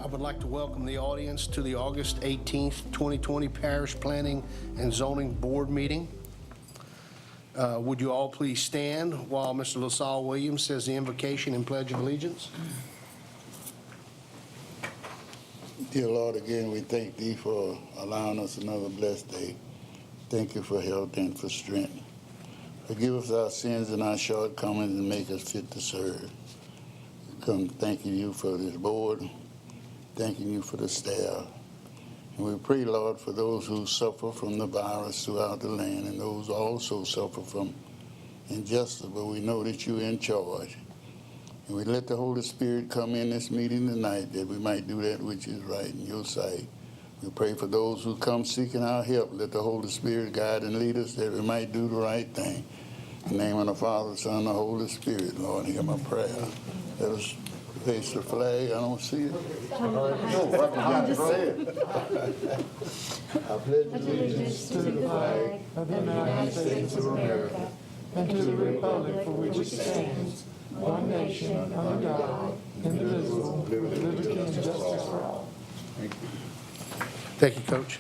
I would like to welcome the audience to the August 18th, 2020 Parish Planning and Zoning Board meeting. Would you all please stand while Mr. LaSalle Williams says the invocation and pledge of allegiance? Dear Lord, again, we thank Thee for allowing us another blessed day. Thank You for health and for strength. Forgive us our sins and our shortcomings and make us fit to serve. We come thanking You for this board, thanking You for the staff. And we pray, Lord, for those who suffer from the virus throughout the land and those who also suffer from injustice, but we know that You're in charge. And we let the Holy Spirit come in this meeting tonight that we might do that which is right in Your sight. We pray for those who come seeking our help. Let the Holy Spirit guide and lead us that we might do the right thing. In the name of the Father, Son, and the Holy Spirit, Lord, hear my prayer. Let us face the flag. I don't see it. All right, no, right behind it. Go ahead. I pledge allegiance to the flag of the United States of America and to the republic for which it stands, one nation, under God, indivisible, with liberty and justice for all. Thank you. Thank you, Coach.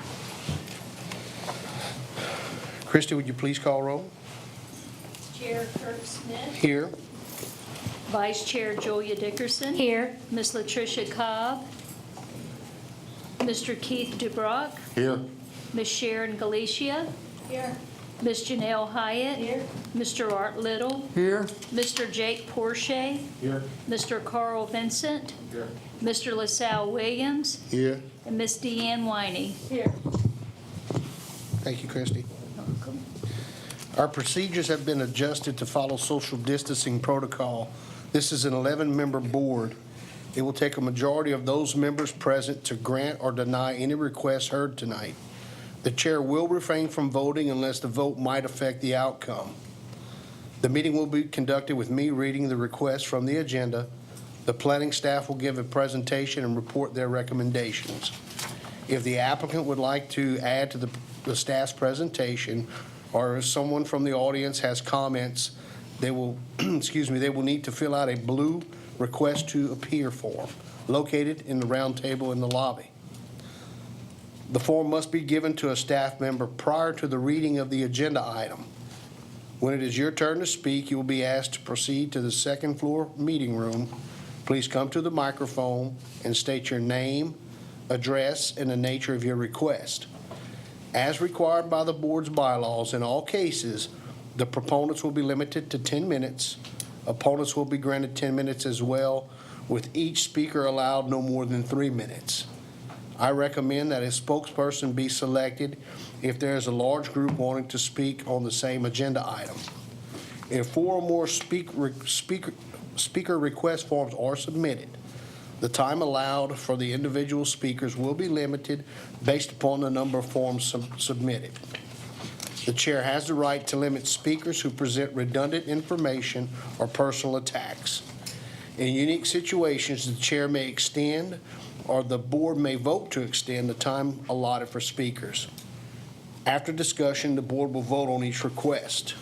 Christy, would you please call roll? Chair Kirk Smith. Here. Vice Chair Julia Dickerson. Here. Ms. Latricia Cobb. Mr. Keith DeBrock. Here. Ms. Sharon Galicia. Here. Ms. Janelle Hyatt. Here. Mr. Art Little. Here. Mr. Jake Porsche. Here. Mr. Carl Vincent. Here. Mr. LaSalle Williams. Here. And Ms. Deanne Winey. Here. Thank you, Christy. Our procedures have been adjusted to follow social distancing protocol. This is an 11-member board. It will take a majority of those members present to grant or deny any requests heard tonight. The chair will refrain from voting unless the vote might affect the outcome. The meeting will be conducted with me reading the request from the agenda. The planning staff will give a presentation and report their recommendations. If the applicant would like to add to the staff's presentation, or if someone from the audience has comments, they will, they will need to fill out a blue request to appear form located in the round table in the lobby. The form must be given to a staff member prior to the reading of the agenda item. When it is your turn to speak, you will be asked to proceed to the second floor meeting room. Please come to the microphone and state your name, address, and the nature of your request. As required by the board's bylaws, in all cases, the proponents will be limited to 10 minutes. Opponents will be granted 10 minutes as well, with each speaker allowed no more than 3 minutes. I recommend that a spokesperson be selected if there is a large group wanting to speak on the same agenda item. If 4 or more speaker request forms are submitted, the time allowed for the individual speakers will be limited based upon the number of forms submitted. The chair has the right to limit speakers who present redundant information or personal attacks. In unique situations, the chair may extend or the board may vote to extend the time allotted for speakers. After discussion, the board will vote on each request.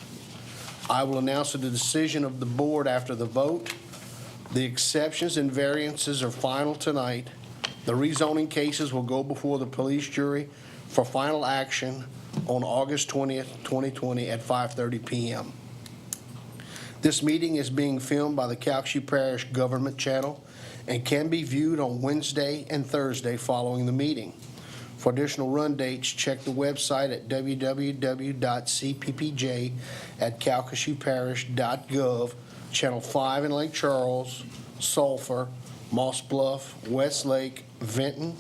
I will announce the decision of the board after the vote. The exceptions and variances are final tonight. The rezoning cases will go before the police jury for final action on August 20th, 2020 at 5:30 p.m. This meeting is being filmed by the Calcasieu Parish Government Channel and can be viewed on Wednesday and Thursday following the meeting. For additional run dates, check the website at www.cppj@calcasieuParish.gov, Channel 5 in Lake Charles, Sulphur, Moss Bluff, Westlake, Vinton,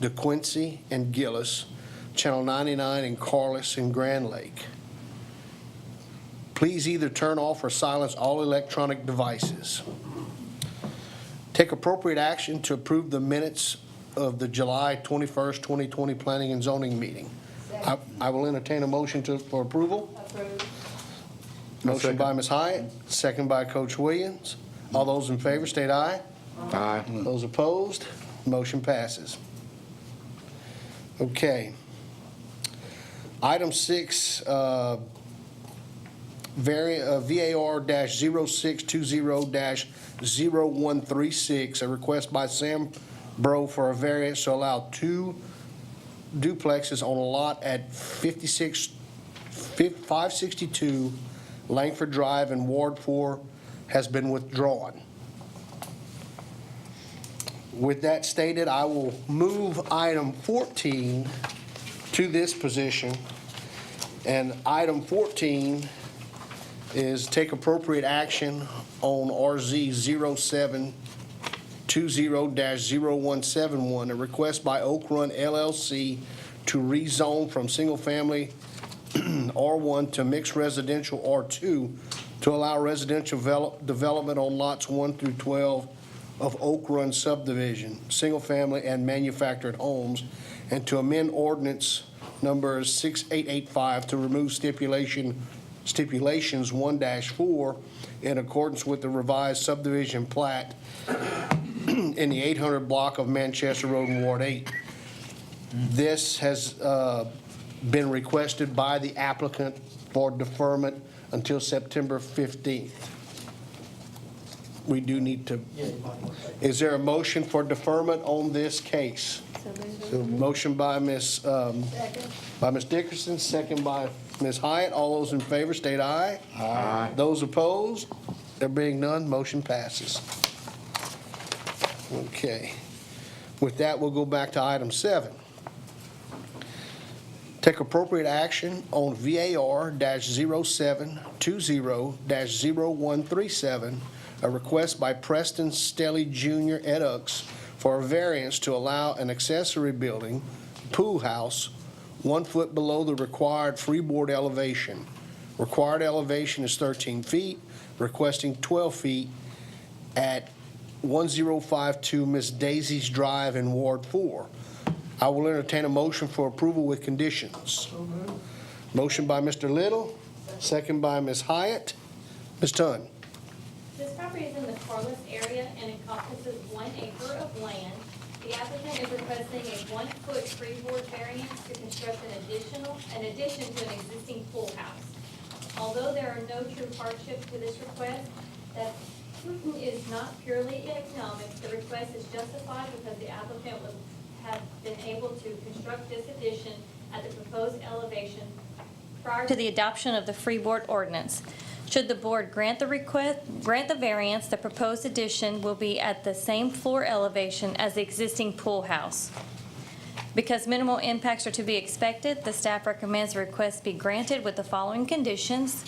DeQuincy, and Gillis, Channel 99 in Corliss and Grand Lake. Please either turn off or silence all electronic devices. Take appropriate action to approve the minutes of the July 21st, 2020 Planning and Zoning meeting. I will entertain a motion for approval. Approved. Motion by Ms. Hyatt, second by Coach Williams. All those in favor state aye. Aye. Those opposed, motion passes. Okay. Item 6, VAR-0620-0136, a request by Sam Bro for a variance to allow 2 duplexes on a lot at 562 Langford Drive in Ward 4 has been withdrawn. With that stated, I will move item 14 to this position. And item 14 is take appropriate action on RZ 0720-0171, a request by Oak Run LLC to rezone from single-family R1 to mixed residential R2 to allow residential development on lots 1 through 12 of Oak Run subdivision, single-family and manufactured homes, and to amend ordinance number 6885 to remove stipulations 1-4 in accordance with the revised subdivision plat in the 800 block of Manchester Road in Ward 8. This has been requested by the applicant for deferment until September 15th. We do need to. Is there a motion for deferment on this case? Motion by Ms. Dickerson, second by Ms. Hyatt. All those in favor state aye. Aye. Those opposed? There being none, motion passes. Okay. With that, we'll go back to item 7. Take appropriate action on VAR-0720-0137, a request by Preston Stelly Jr. et Ux for a variance to allow an accessory building, pool house, 1 foot below the required freeboard elevation. Required elevation is 13 feet, requesting 12 feet at 1052 Miss Daisy's Drive in Ward 4. I will entertain a motion for approval with conditions. Motion by Mr. Little, second by Ms. Hyatt. Ms. Tunn. This property is in the Corliss area and encompasses 1 acre of land. The applicant is requesting a 1-foot freeboard variance to construct an addition to an existing pool house. Although there are no true hardships to this request, that is not purely economic. The request is justified because the applicant would have been able to construct this addition at the proposed elevation prior to the adoption of the freeboard ordinance. Should the board grant the variance, the proposed addition will be at the same floor elevation as the existing pool house. Because minimal impacts are to be expected, the staff recommends the request be granted with the following conditions: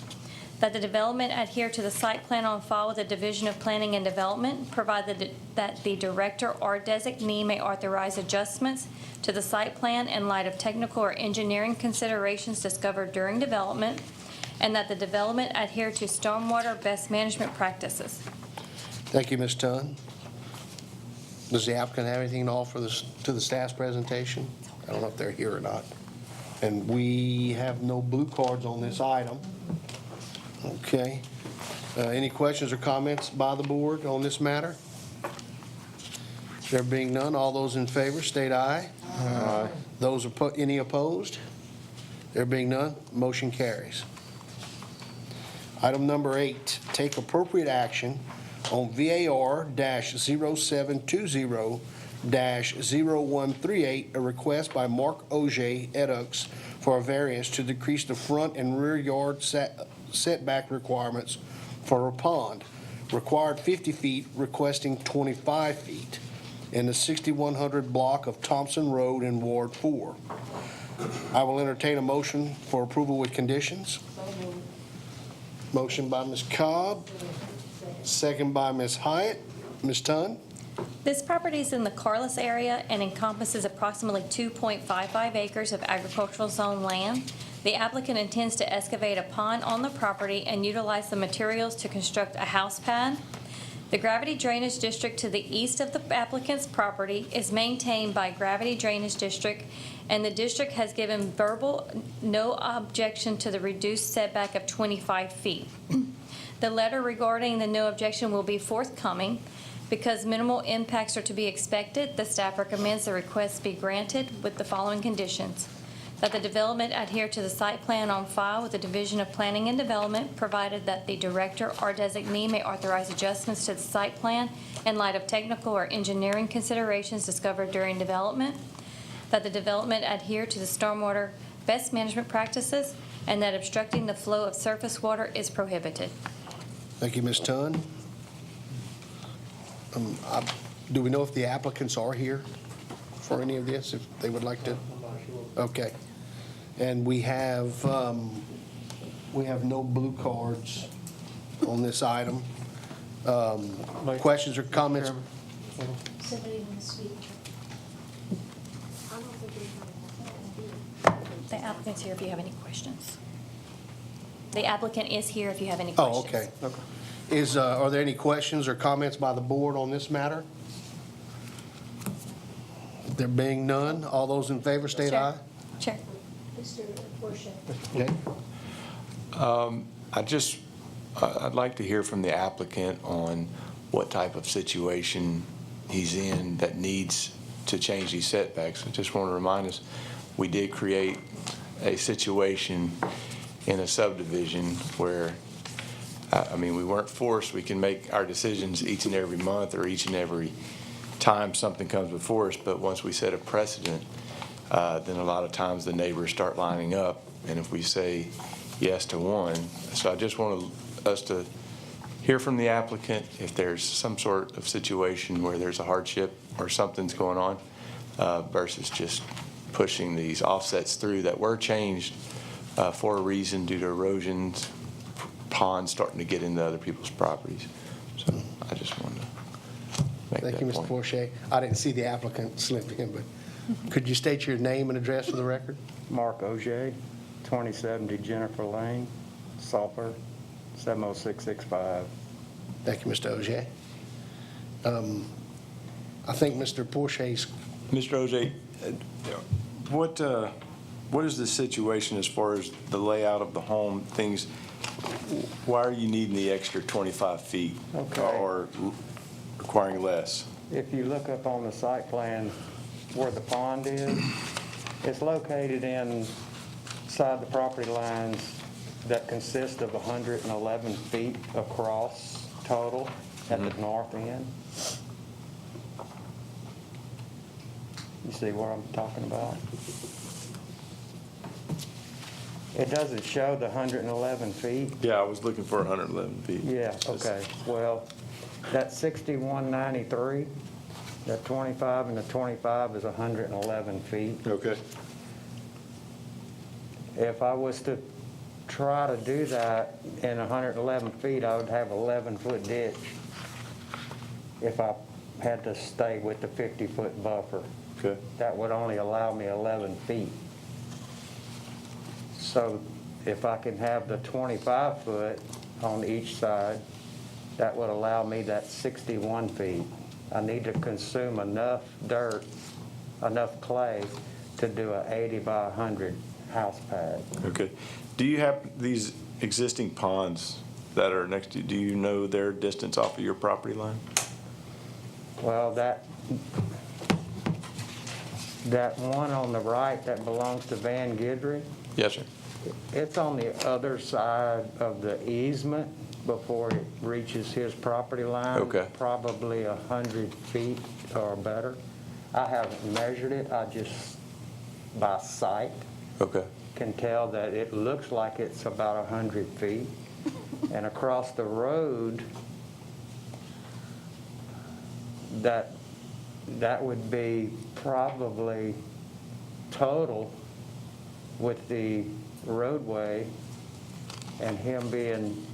that the development adhere to the site plan on file with the Division of Planning and Development, provided that the director or designee may authorize adjustments to the site plan in light of technical or engineering considerations discovered during development, and that the development adhere to stormwater best management practices. Thank you, Ms. Tunn. Does the applicant have anything to offer to the staff's presentation? I don't know if they're here or not. And we have no blue cards on this item. Okay. Any questions or comments by the board on this matter? There being none, all those in favor state aye. Aye. Those any opposed? There being none, motion carries. Item number 8, take appropriate action on VAR-0720-0138, a request by Mark Auger Edux for a variance to decrease the front and rear yard setback requirements for a pond. Required 50 feet, requesting 25 feet in the 6100 block of Thompson Road in Ward 4. I will entertain a motion for approval with conditions. Motion by Ms. Cobb, second by Ms. Hyatt. Ms. Tunn? This property is in the Carlos area and encompasses approximately 2.55 acres of agricultural zone land. The applicant intends to excavate a pond on the property and utilize the materials to construct a house pad. The gravity drainage district to the east of the applicant's property is maintained by Gravity Drainage District, and the district has given verbal no objection to the reduced setback of 25 feet. The letter regarding the no objection will be forthcoming. Because minimal impacts are to be expected, the staff recommends the request be granted with the following conditions: that the development adhere to the site plan on file with the Division of Planning and Development, provided that the director or designee may authorize adjustments to the site plan in light of technical or engineering considerations discovered during development, that the development adhere to the stormwater best management practices, and that obstructing the flow of surface water is prohibited. Thank you, Ms. Tunn. Do we know if the applicants are here for any of this, if they would like to? Okay. And we have no blue cards on this item. Questions or comments? Somebody want to speak? The applicant's here if you have any questions. The applicant is here if you have any Oh, questions. okay. Are there any questions or comments by the board on this matter? There being none, all those in favor state Chair. aye. Chair. Mr. Porsche. Okay. I'd like to hear from the applicant on what type of situation he's in that needs to change these setbacks. I just want to remind us, we did create a situation in a subdivision where, we weren't forced. We can make our decisions each and every month or each and every time something comes before us, but once we set a precedent, then a lot of times the neighbors start lining up, and if we say yes to one. So I just want us to hear from the applicant if there's some sort of situation where there's a hardship or something's going on, versus just pushing these offsets through that were changed for a reason due to erosions, ponds starting to get into other people's properties. So I just wanted to make Thank that you, Mr. point. Forshey. I didn't see the applicant slip in, but could you state your name and address for the record? Mark Auger, 2070 Jennifer Lane, Sulphur, 70665. Thank you, Mr. Ogier. I think Mr. Forshey's, Mr. Auger, what is the situation as far as the layout of the home, things? Why are you needing the extra 25 feet? Okay. Or requiring less? If you look up on the site plan where the pond is, it's located inside the property lines that consist of 111 feet across total at the north end. You see what I'm talking about? It doesn't show the 111 feet. Yeah, I was looking for 111 feet. Yeah, okay. Well, that 6193, that 25 and the 25 is 111 feet. Okay. If I was to try to do that in 111 feet, I would have 11-foot ditch if I had to stay with the 50-foot buffer. Okay. That would only allow me 11 feet. So if I can have the 25-foot on each side, that would allow me that 61 feet. I need to consume enough dirt, enough clay to do a 80 by 100 house pad. Okay. Do you have these existing ponds that are next to you? Do you know their distance off of your property line? Well, that one on the right that belongs to Van Gidry, Yes, sir. It's on the other side of the easement before it reaches his property line. Okay. Probably 100 feet or better. I haven't measured it, I just, by sight, Okay. can tell that it looks like it's about 100 feet. And across the road, that would be probably total with the roadway and him being,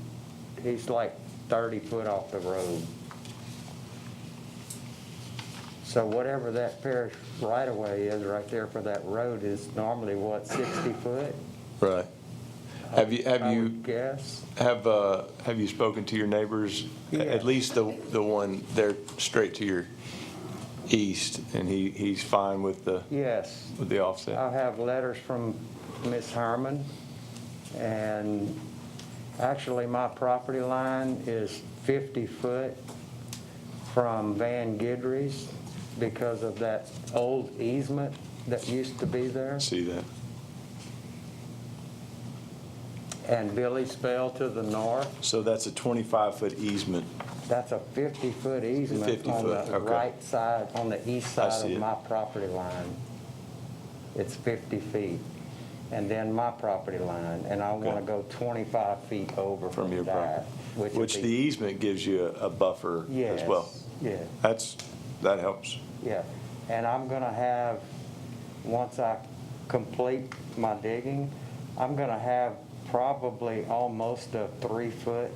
he's like 30 foot off the road. So whatever that parish right-of-way is right there for that road is normally, what, 60 foot? Right. Have I you would guess. have you spoken to your neighbors? Yeah. At least the one there straight to your east, and he's fine with the Yes. offset? I have letters from Miss Harmon, and actually my property line is 50 foot from Van Gidry's because of that old easement that used to be there. See that? And Billy Spell to the north, So that's a 25-foot easement. that's a 50-foot easement 50 on foot, the okay. right side, on the east side see of it. my property line. It's 50 feet. And then my property line, and I want to go 25 feet over From your that. property. would Which be- the easement gives you a buffer as well. Yes, yeah. That helps. Yeah, and I'm gonna have, once I complete my digging, I'm gonna have probably almost a 3-foot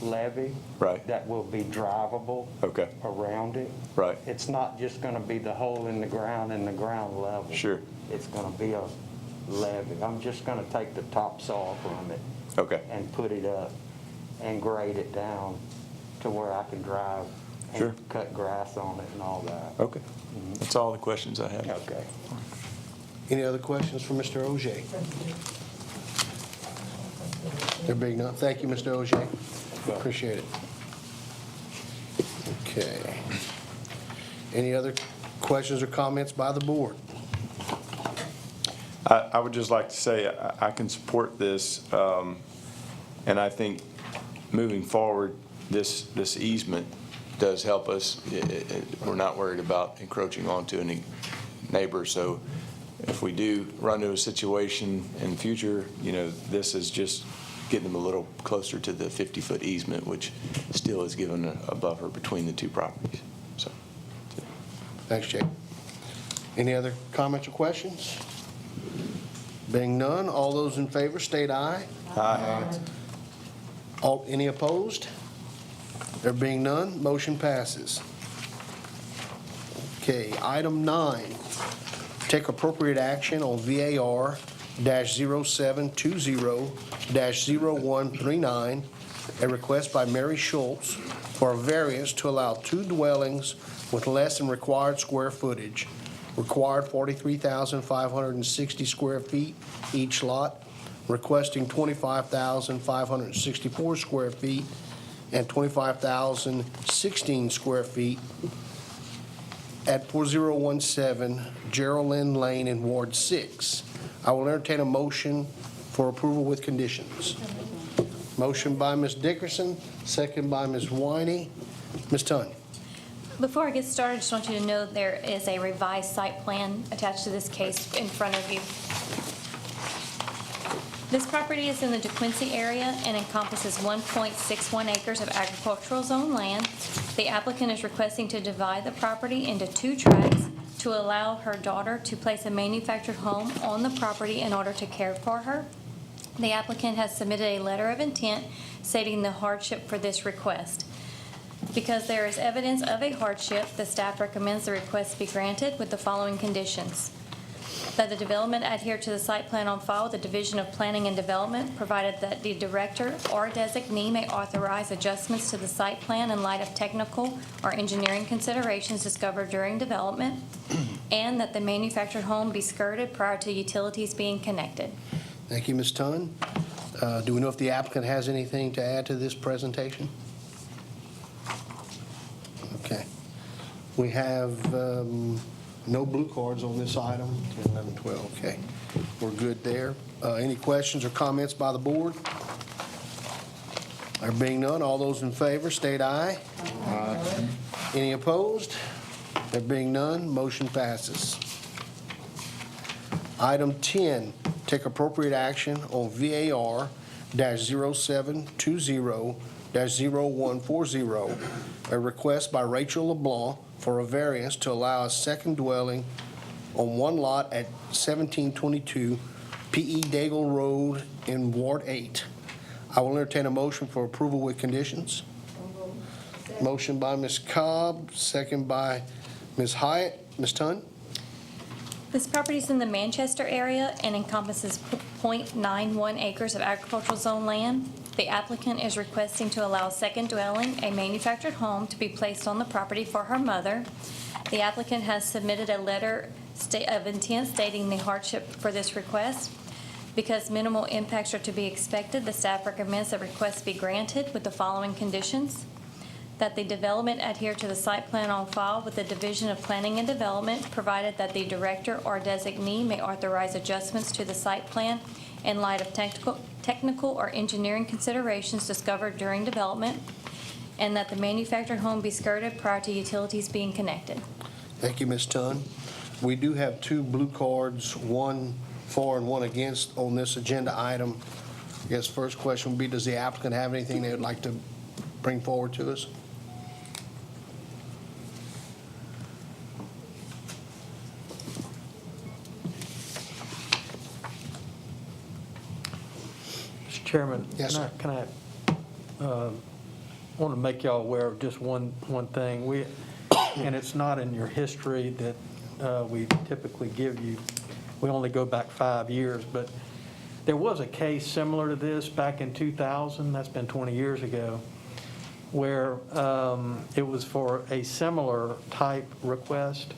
levee. Right. That will be drivable. Okay. Around it. Right. It's not just gonna be the hole in the ground and the ground level. Sure. It's gonna be a levee. I'm just gonna take the topsoil from it Okay. and put it up and grade it down to where I can drive and Sure. cut grass on it and all that. Okay. That's all the questions I have. Okay. Any other questions for Mr. Ogier? There being none, thank you, Mr. Ogier. Appreciate it. Okay. Any other questions or comments by the board? I would just like to say I can support this, and I think moving forward, this easement does help us. We're not worried about encroaching onto any neighbor, so if we do run into a situation in the future, this is just getting them a little closer to the 50-foot easement, which still is given a buffer between the two properties. So, Thanks, Jake. Any other comments or questions? Being none, all those in favor state aye. Aye. Any opposed? There being none, motion passes. Okay, item 9, take appropriate action on VAR-0720-0139, a request by Mary Schultz for a variance to allow 2 dwellings with less than required square footage, required 43,560 square feet each lot, requesting 25,564 square feet and 25,016 square feet at 4017 Geraldine Lane in Ward 6. I will entertain a motion for approval with conditions. Motion by Ms. Dickerson, second by Ms. Winey. Ms. Tunn. Before I get started, I just want you to know there is a revised site plan attached to this case in front of you. This property is in the DeQuincy area and encompasses 1.61 acres of agricultural zone land. The applicant is requesting to divide the property into 2 tracts to allow her daughter to place a manufactured home on the property in order to care for her. The applicant has submitted a letter of intent stating the hardship for this request. Because there is evidence of a hardship, the staff recommends the request be granted with the following conditions: that the development adhere to the site plan on file with the Division of Planning and Development, provided that the director or designee may authorize adjustments to the site plan in light of technical or engineering considerations discovered during development, and that the manufactured home be skirted prior to utilities being connected. Thank you, Ms. Tunn. Do we know if the applicant has anything to add to this presentation? Okay. We have no blue cards on this item, 10, 11, 12, okay. We're good there. Any questions or comments by the board? There being none, all those in favor state aye. Aye. Any opposed? There being none, motion passes. Item 10, take appropriate action on VAR-0720-0140, a request by Rachel LeBlanc for a variance to allow a second dwelling on one lot at 1722 P.E. Daigle Road in Ward 8. I will entertain a motion for approval with conditions. Motion by Ms. Cobb, second by Ms. Hyatt. Ms. Tunn? This property is in the Manchester area and encompasses .91 acres of agricultural zone land. The applicant is requesting to allow a second dwelling, a manufactured home, to be placed on the property for her mother. The applicant has submitted a letter of intent stating the hardship for this request. Because minimal impacts are to be expected, the staff recommends the request be granted with the following conditions: that the development adhere to the site plan on file with the Division of Planning and Development, provided that the director or designee may authorize adjustments to the site plan in light of technical or engineering considerations discovered during development, and that the manufactured home be skirted prior to utilities being connected. Thank you, Ms. Tunn. We do have two blue cards, one for and one against on this agenda item. I guess first question would be, does the applicant have anything they would like to bring forward to us? Mr. Chairman? Yes, sir. Can I want to make y'all aware of just one thing. And it's not in your history that we typically give you. We only go back 5 years, but there was a case similar to this back in 2000, that's been 20 years ago, where it was for a similar type request,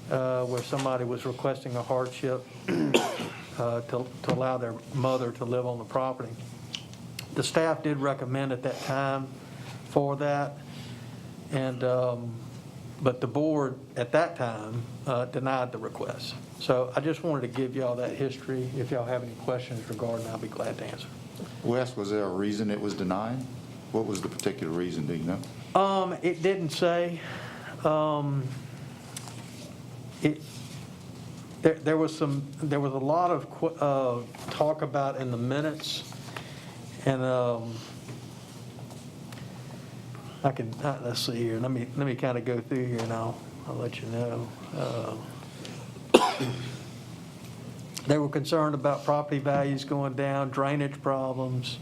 where somebody was requesting a hardship to allow their mother to live on the property. The staff did recommend at that time for that, and but the board at that time denied the request. So I just wanted to give y'all that history. If y'all have any questions regarding, I'll be glad to answer. Wes, was there a reason it was denied? What was the particular reason, do you know? It didn't say. There was a lot of talk about in the minutes, and let's see here. Let me kind of go through here, and I'll let you know. They were concerned about property values going down, drainage problems.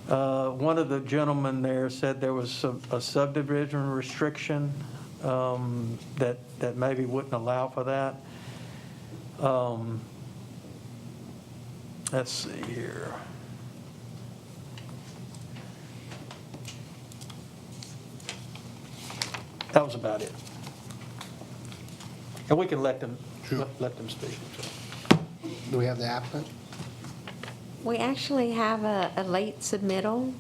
One of the gentlemen there said there was a subdivision restriction that maybe wouldn't allow for that. Let's see here. That was about it. And we can let them speak. Do we have the applicant? We actually have a late submittal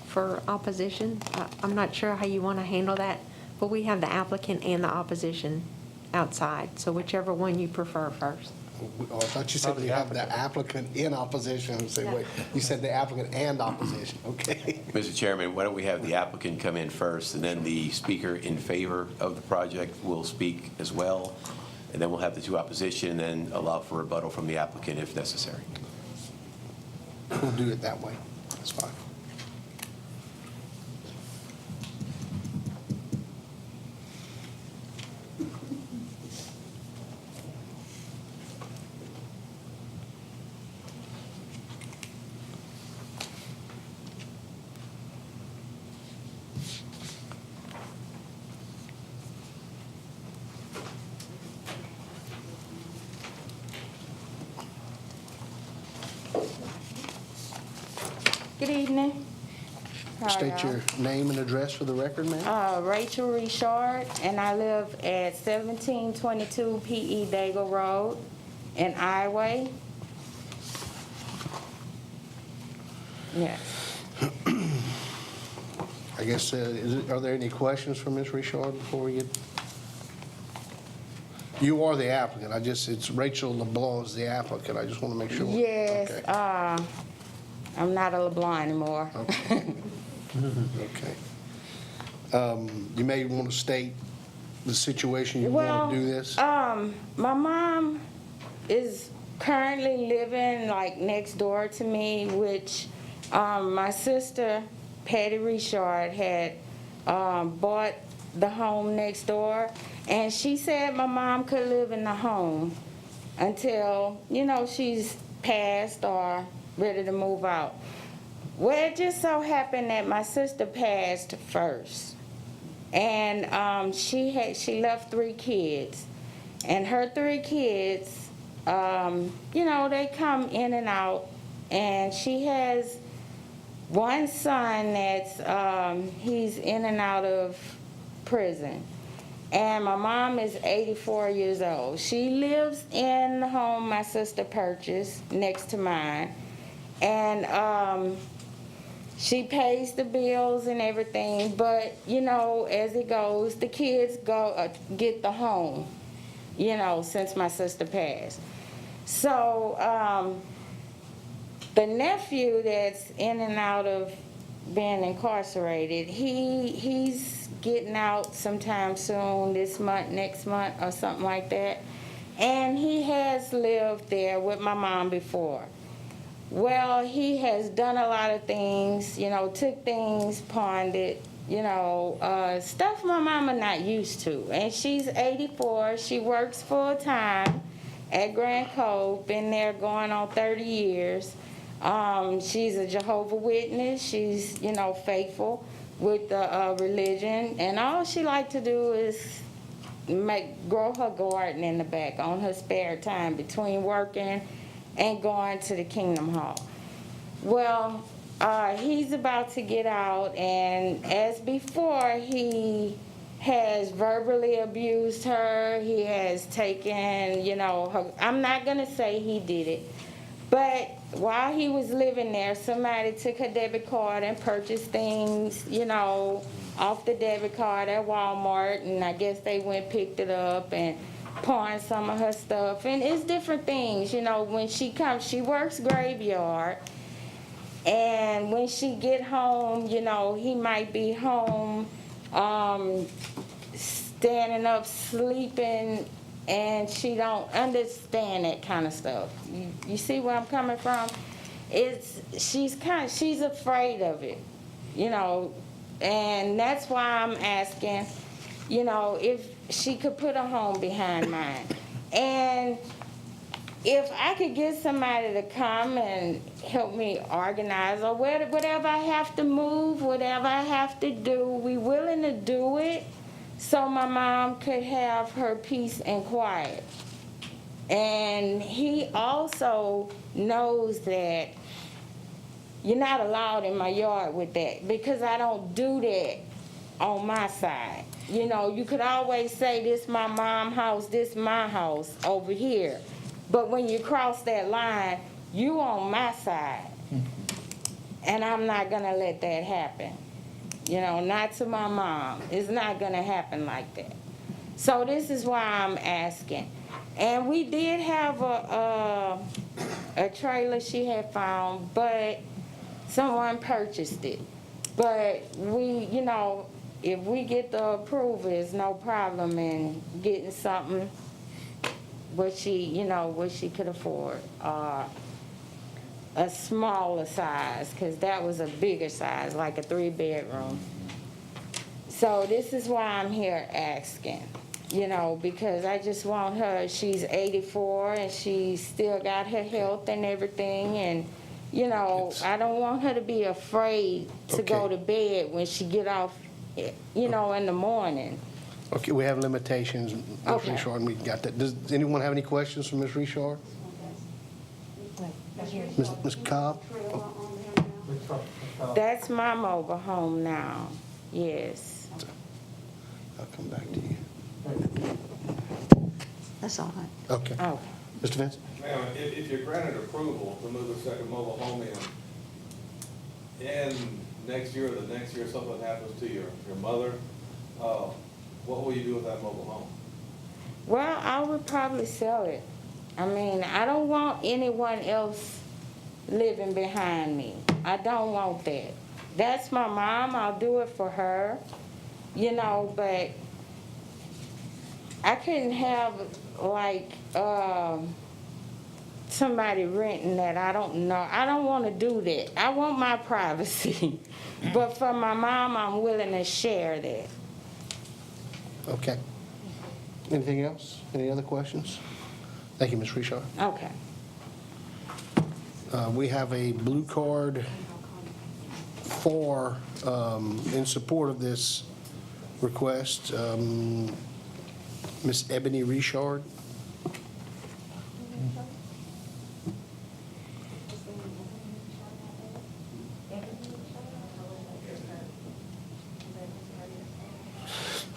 for opposition. I'm not sure how you want to handle that, but we have the applicant and the opposition outside, so whichever one you prefer first. Oh, I thought you said we have the applicant in opposition. I say, wait, you said the applicant and opposition. Okay. Mr. Chairman, why don't we have the applicant come in first, and then the speaker in favor of the project will speak as well, and then we'll have the two opposition, and then allow for rebuttal from the applicant if necessary. We'll do it that way. That's fine. Good evening. How are State y'all? your name and address for the record, ma'am. Rachel Richard, and I live at 1722 P.E. Daigle Road in Iowa. Yes. I guess, are there any questions for Ms. Richard before we get? You are the applicant. It's Rachel LeBlanc is the applicant. I just want to make sure. Yes, Okay. I'm not a LeBlanc anymore. Okay. You may want to state the situation you want to do this. My mom is currently living like next door to me, which my sister, Patty Richard, had bought the home next door, and she said my mom could live in the home until, she's passed or ready to move out. Well, it just so happened that my sister passed first, and she left 3 kids, and her 3 kids, they come in and out, and she has one son that's he's in and out of prison. And my mom is 84 years old. She lives in the home my sister purchased next to mine. And she pays the bills and everything, but, as it goes, the kids go get the home, since my sister passed. So the nephew that's in and out of being incarcerated, he's getting out sometime soon, this month, next month, or something like that. And he has lived there with my mom before. Well, he has done a lot of things, took things, pawned it, stuff my mama not used to. And she's 84, she works full time at Grand Cove, been there going on 30 years. She's a Jehovah's Witness, she's, faithful with the religion, and all she like to do is grow her garden in the back on her spare time between working and going to the Kingdom Hall. Well, he's about to get out, and as before, he has verbally abused her. He has taken, her. I'm not going to say he did it, but while he was living there, somebody took her debit card and purchased things, off the debit card at Walmart, and I guess they went picked it up and pawned some of her stuff. And it's different things, when she comes, she works graveyard, and when she get home, he might be home, standing up, sleeping, and she don't understand that kind of stuff. You see where I'm coming from? She's afraid of it, and that's why I'm asking, if she could put a home behind mine. And if I could get somebody to come and help me organize, or whatever I have to move, whatever I have to do, we willing to do it so my mom could have her peace and quiet. And he also knows that you're not allowed in my yard with that, because I don't do that on my side. You could always say, this my mom's house, this my house over here. But when you cross that line, you on my side. And I'm not gonna let that happen. Not to my mom. It's not gonna happen like that. So this is why I'm asking. And we did have a trailer she had found, but someone purchased it. But we, if we get the approval, it's no problem in getting something what she could afford. A smaller size, because that was a bigger size, like a 3-bedroom. So this is why I'm here asking, because I just want her, she's 84 and she's still got her health and everything, and I don't want her to be afraid to go to bed when she get off, in the morning. Okay, we have limitations, Ms. Okay. Richard, and we got that. Does anyone have any questions for Ms. Richard? Ms. Cobb? That's my mobile home now, yes. I'll come back to you. That's all right. Okay. Oh. Mr. Vince? Ma'am, if you're granted approval to move a second mobile home in, and next year or the next year something happens to your mother, what will you do with that mobile home? Well, I would probably sell it. I mean, I don't want anyone else living behind me. I don't want that. That's my mom, I'll do it for her, you know, but I couldn't have, like, somebody renting that, I don't know. I don't want to do that. I want my privacy. But for my mom, I'm willing to share that. Okay. Anything else? Any other questions? Thank you, Ms. Richard. Okay. We have a blue card for, in support of this request. Ms. Ebony Richard.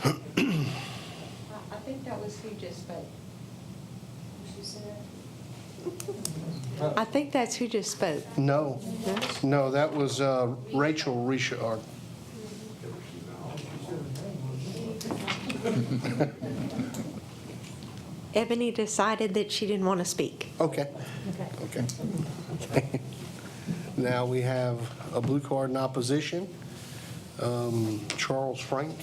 I think that was who just spoke. I think that's who just spoke. No, no, that was Rachel Richard. Ebony decided that she didn't want to speak. Okay. Okay. Now we have a blue card in opposition. Charles Frank.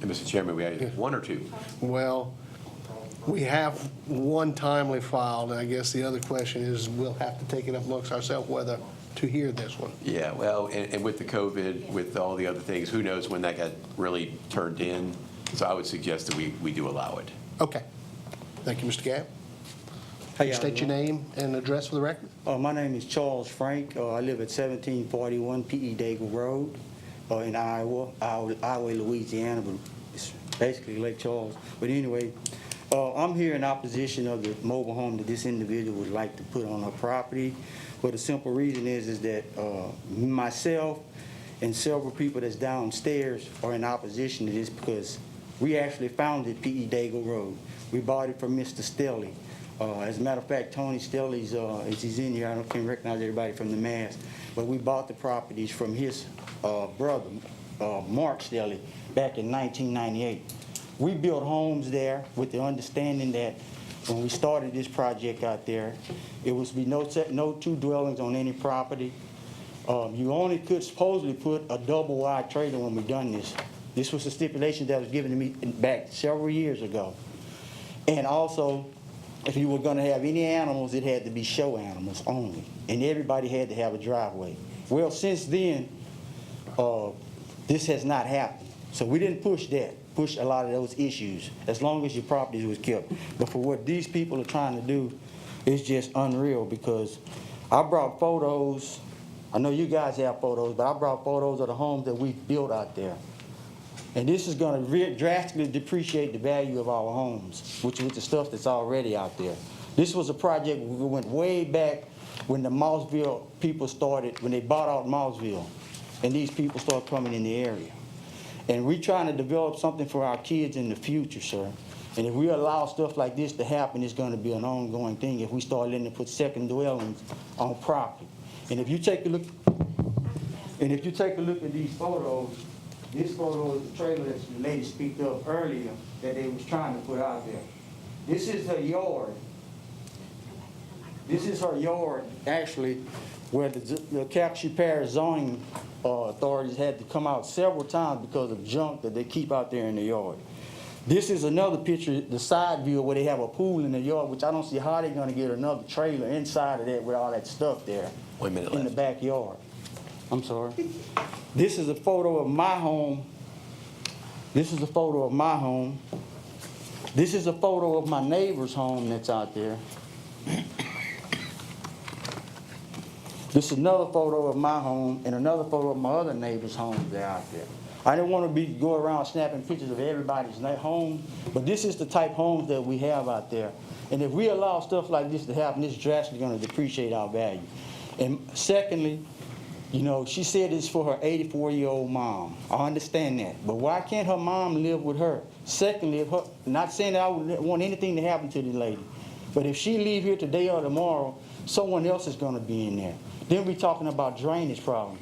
And Mr. Chairman, we had one or two? Well, we have one timely filed, and I guess the other question is, we'll have to take it up amongst ourselves whether to hear this one. Yeah, well, and with the COVID, with all the other things, who knows when that got really turned in? So I would suggest that we do allow it. Okay. Thank you, Mr. Gabb. How y'all State your doing? name and address for the record. My name is Charles Frank. I live at 1741 P.E. Daigle Road in Iowa, Louisiana, but it's basically Lake Charles. But anyway, I'm here in opposition of the mobile home that this individual would like to put on her property. But the simple reason is that myself and several people that's downstairs are in opposition to this because we actually founded P.E. Daigle Road. We bought it from Mr. Stelly. As a matter of fact, Tony Stelly's, he's in here, I can't recognize everybody from the mass, but we bought the properties from his brother, Mark Stelly, back in 1998. We built homes there with the understanding that when we started this project out there, it was to be no two dwellings on any property. You only could supposedly put a double wide trailer when we done this. This was a stipulation that was given to me back several years ago. And also, if you were going to have any animals, it had to be show animals only. And everybody had to have a driveway. Well, since then, this has not happened. So we didn't push a lot of those issues, as long as your property was kept. But for what these people are trying to do, it's just unreal because I brought photos. I know you guys have photos, but I brought photos of the homes that we built out there. And this is going to drastically depreciate the value of our homes, which is the stuff that's already out there. This was a project we went way back when the Mossville people started, when they bought out Mossville, and these people started coming in the area. And we're trying to develop something for our kids in the future, sir. And if we allow stuff like this to happen, it's going to be an ongoing thing if we start letting them put second dwellings on property. And if you take a look, at these photos, this photo is the trailer that the lady speaked of earlier that they was trying to put out there. This is her yard. This is her yard, actually, where the Calcasieu Parish zoning authorities had to come out several times because of junk that they keep out there in the yard. This is another picture, the side view where they have a pool in the yard, which I don't see how they're going to get another trailer inside of that with all that stuff there in the backyard. I'm sorry. This is a photo of my home. This is a photo of my home. This is a photo of my neighbor's home that's out there. This is another photo of my home and another photo of my other neighbor's homes that are out there. I didn't want to go around snapping pictures of everybody's home, but this is the type of homes that we have out there. And if we allow stuff like this to happen, this is drastically going to depreciate our value. And secondly, you know, she said it's for her 84-year-old mom. I understand that. But why can't her mom live with her? Secondly, not saying that I would want anything to happen to the lady, but if she leave here today or tomorrow, someone else is going to be in there. Then we're talking about drainage problem.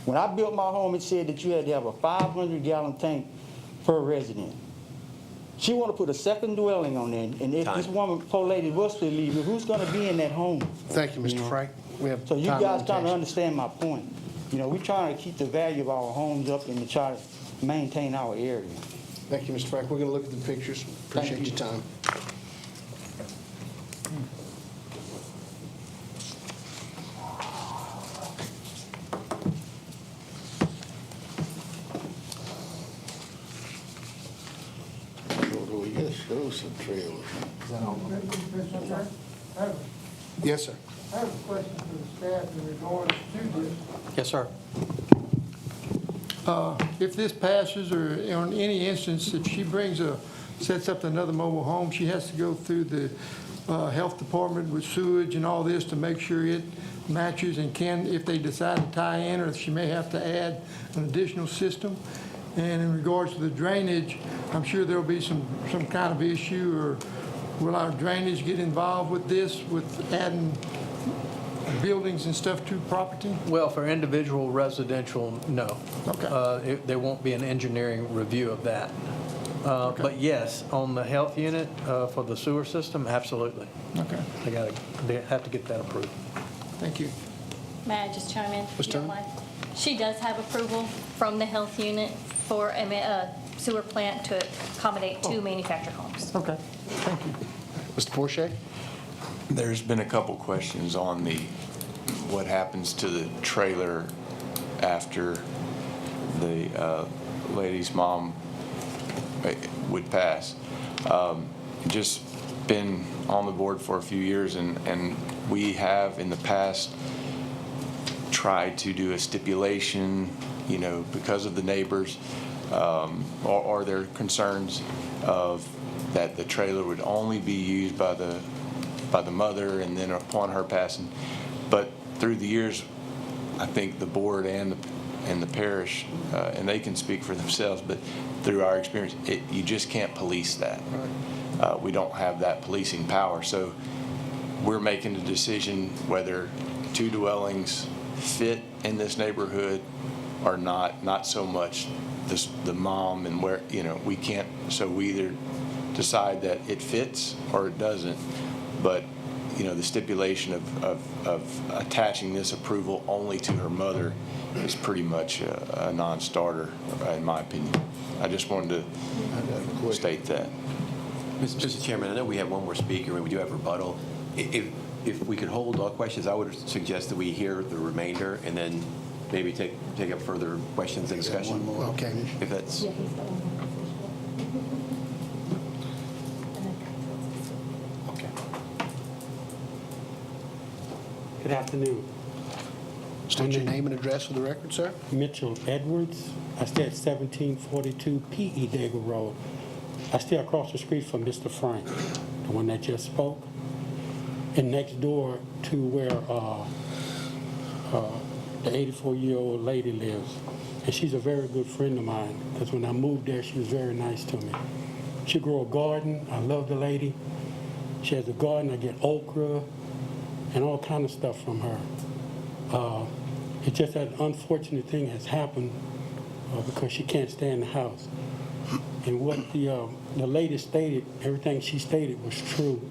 When I built my home, it said that you had to have a 500-gallon tank per resident. She want to put a second dwelling on there, and if this Time. woman, poor lady, was to leave, who's going to be in that home? Thank you, Mr. know. Frank. We have So you time guys trying to limitations. understand my point. You know, we trying to keep the value of our homes up and to try to maintain our area. Thank you, Mr. Frank. We're going to look at the pictures. Appreciate your time. We just show some trailers. Yes, sir. I have a question for the staff in regards to this. Yes, sir. If this passes, or on any instance, if she sets up another mobile home, she has to go through the health department with sewage and all this to make sure it matches and can, if they decide to tie in, or if she may have to add an additional system. And in regards to the drainage, I'm sure there'll be some kind of issue, or will our drainage get involved with this, with adding buildings and stuff to property? Well, for individual residential, no. Okay. There won't be an engineering review of that. But yes, on the health unit for the sewer system, absolutely. Okay. They have to get that approved. Thank you. May I just chime in? Ms. Turner? She does have approval from the health unit for a sewer plant to accommodate 2 manufactured homes. Okay. Thank you. Mr. Porsche? There's been a couple questions on what happens to the trailer after the lady's mom would pass. Just been on the board for a few years, and we have in the past tried to do a stipulation, because of the neighbors or their concerns of that the trailer would only be used by the mother, and then upon her passing. But through the years, I think the board and the parish, and they can speak for themselves, but through our experience, you just can't police that. We don't have that policing power. So we're making a decision whether 2 dwellings fit in this neighborhood or not so much the mom and where, we can't, so we either decide that it fits or it doesn't. But, the stipulation of attaching this approval only to her mother is pretty much a non-starter, in my opinion. I just wanted to state that. Mr. Chairman, I know we have one more speaker, and we do have rebuttal. If we could hold all questions, I would suggest that we hear the remainder and then maybe take up further questions and discussion. One more. Okay. If that's, Okay. Good afternoon. State your name and address for the record, sir. Mitchell Edwards. I stay at 1742 P.E. Daigle Road. I stay across the street from Mr. Frank, the one that just spoke, and next door to where the 84-year-old lady lives. And she's a very good friend of mine, because when I moved there, she was very nice to me. She grew a garden. I love the lady. She has a garden. I get okra and all kind of stuff from her. It's just that an unfortunate thing has happened because she can't stay in the house. And what the lady stated, everything she stated was true.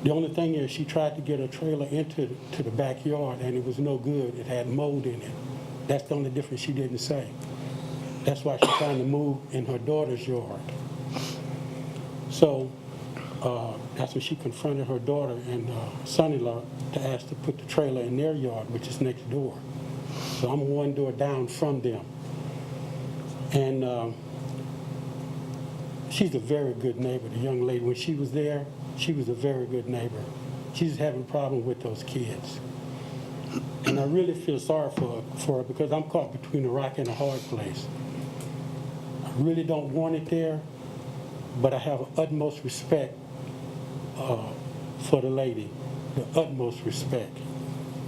The only thing is she tried to get a trailer into the backyard, and it was no good. It had mold in it. That's the only difference she didn't say. That's why she's trying to move in her daughter's yard. So that's when she confronted her daughter and son-in-law to ask to put the trailer in their yard, which is next door. So I'm one door down from them. And she's a very good neighbor, the young lady. When she was there, she was a very good neighbor. She's having a problem with those kids. And I really feel sorry for her because I'm caught between a rock and a hard place. I really don't want it there, but I have utmost respect for the lady, the utmost respect.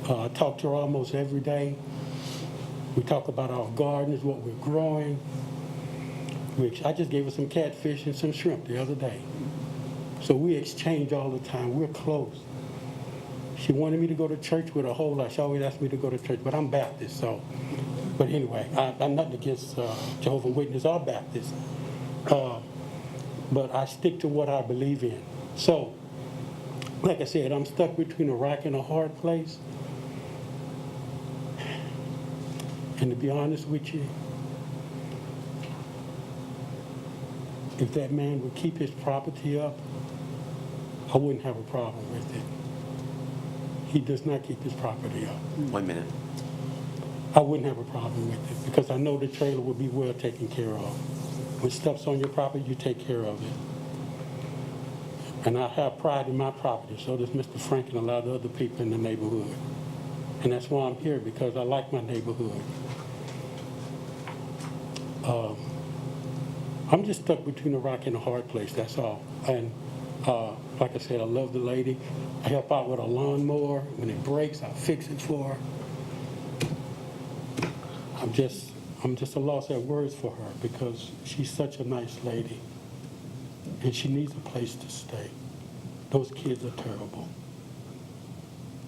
I talk to her almost every day. We talk about our gardens, what we're growing. I just gave her some catfish and some shrimp the other day. So we exchange all the time. We're close. She wanted me to go to church with a whole lot. She always asked me to go to church, but I'm Baptist, so But anyway, I'm nothing against Jehovah's Witness or Baptist. But I stick to what I believe in. So, like I said, I'm stuck between a rock and a hard place. And to be honest with you, if that man would keep his property up, I wouldn't have a problem with it. He does not keep his property up. 1 minute. I wouldn't have a problem with it because I know the trailer will be well taken care of. When stuff's on your property, you take care of it. And I have pride in my property, so does Mr. Frank and a lot of other people in the neighborhood. And that's why I'm here, because I like my neighborhood. I'm just stuck between a rock and a hard place, that's all. And like I said, I love the lady. I help out with a lawnmower. When it breaks, I fix it for her. I'm just a loss at words for her because she's such a nice lady. And she needs a place to stay. Those kids are terrible.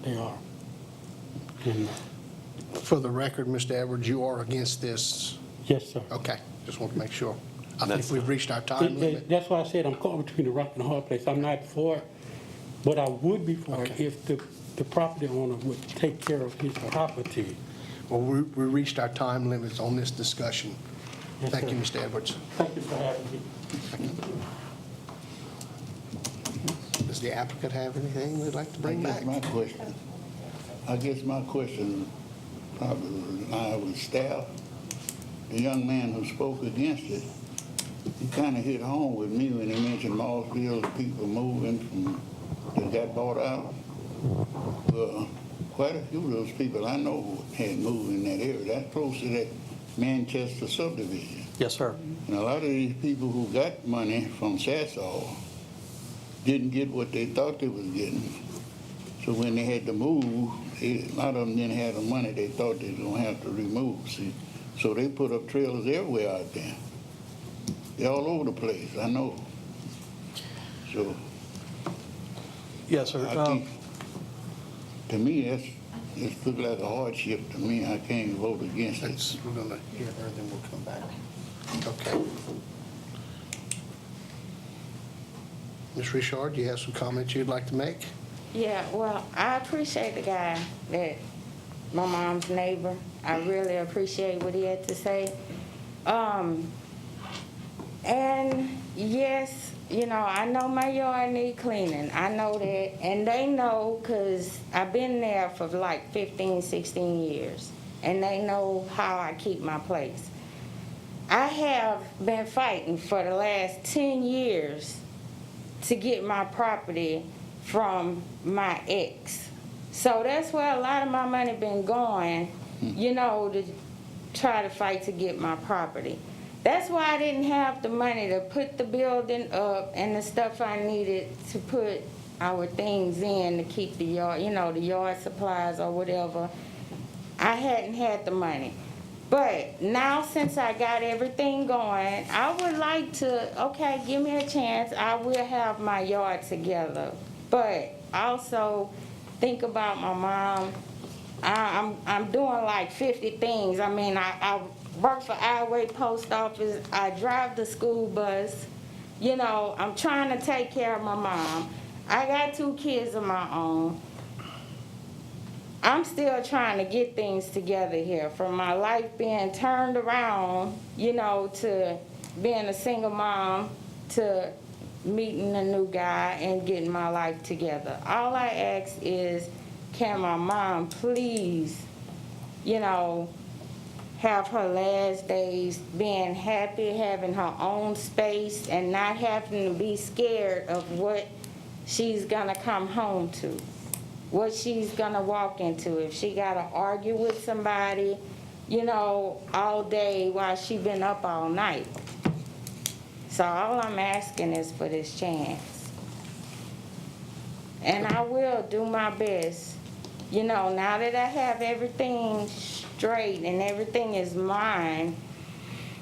They are. And, For the record, Mr. Edwards, you are against this? yes, sir. Okay, just want to make sure. I think we've reached our time limit. That's why I said I'm caught between a rock and a hard place. I'm not for it, but I would be for it if the property owner would take care of his property. Well, we reached our time limits on this discussion. Yes, Thank you, sir. Mr. Edwards. Thank you for having me. Does the applicant have anything they'd like to bring back? I guess my question probably lie with staff. The young man who spoke against it, he kind of hit home with me when he mentioned Mossville, the people moving from, that got bought out. Well, quite a few of those people I know had moved in that area. That's close to that Manchester subdivision. Yes, sir. And a lot of these people who got money from Sasol didn't get what they thought they was getting. So when they had to move, a lot of them didn't have the money they thought they was gonna have to remove, see? So they put up trailers everywhere out there. They're all over the place, I know. So Yes, sir. I think, to me, it look like a hardship to me. I can't vote against it. We're going to hear her, then we'll come back. Okay. Ms. Richard, do you have some comments you'd like to make? Yeah, well, I appreciate the guy that, my mom's neighbor. I really appreciate what he had to say. And yes, you know, I know my yard need cleaning. I know that. And they know because I've been there for like 15, 16 years. And they know how I keep my place. I have been fighting for the last 10 years to get my property from my ex. So that's where a lot of my money been going, you know, to try to fight to get my property. That's why I didn't have the money to put the building up and the stuff I needed to put our things in to keep the yard, you know, the yard supplies or whatever. I hadn't had the money. But now since I got everything going, I would like to, okay, give me a chance. I will have my yard together. But also think about my mom. I'm doing like 50 things. I mean, I work for Iowa Post Office. I drive the school bus. You know, I'm trying to take care of my mom. I got 2 kids of my own. I'm still trying to get things together here, from my life being turned around, you know, to being a single mom, to meeting a new guy and getting my life together. All I ask is, can my mom please, you know, have her last days being happy, having her own space, and not having to be scared of what she's gonna come home to, what she's gonna walk into. If she gotta argue with somebody, you know, all day while she been up all night. So all I'm asking is for this chance. And I will do my best. You know, now that I have everything straight and everything is mine,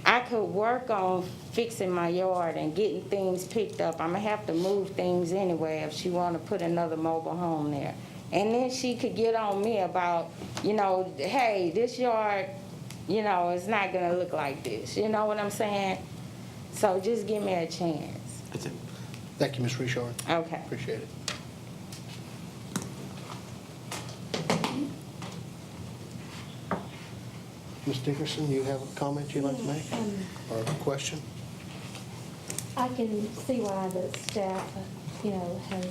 I could work on fixing my yard and getting things picked up. I'm gonna have to move things anyway if she wanna put another mobile home there. And then she could get on me about, you know, hey, this yard you know, it's not gonna look like this. You know what I'm saying? So just give me a chance. That's it. Thank you, Ms. Richard. Okay. Appreciate it. Ms. Dickerson, you have a comment you'd like to make, or a question? I can see why the staff, has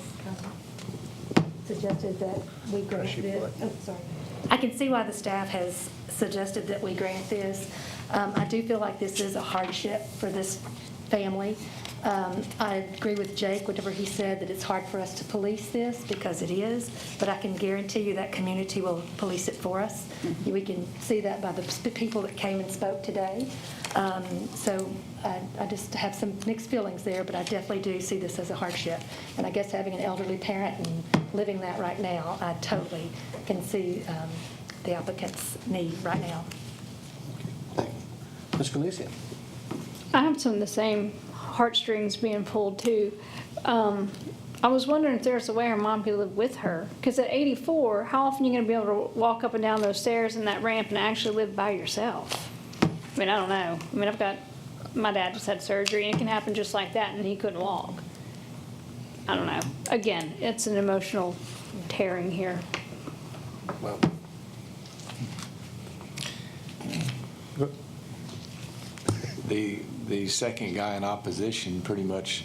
suggested that we grant this. Oh, sorry. I can see why the staff has suggested that we grant this. I do feel like this is a hardship for this family. I agree with Jake, whatever he said, that it's hard for us to police this, because it is, but I can guarantee you that community will police it for us. We can see that by the people that came and spoke today. So I just have some mixed feelings there, but I definitely do see this as a hardship. And I guess having an elderly parent and living that right now, I totally can see the applicant's need right now. Ms. Galicia? I have some of the same heartstrings being pulled too. I was wondering if there's a way her mom could live with her. Because at 84, how often are you going to be able to walk up and down those stairs and that ramp and actually live by yourself? I mean, I don't know. I mean, my dad just had surgery and it can happen just like that and he couldn't walk. I don't know. Again, it's an emotional tearing here. Well, The second guy in opposition pretty much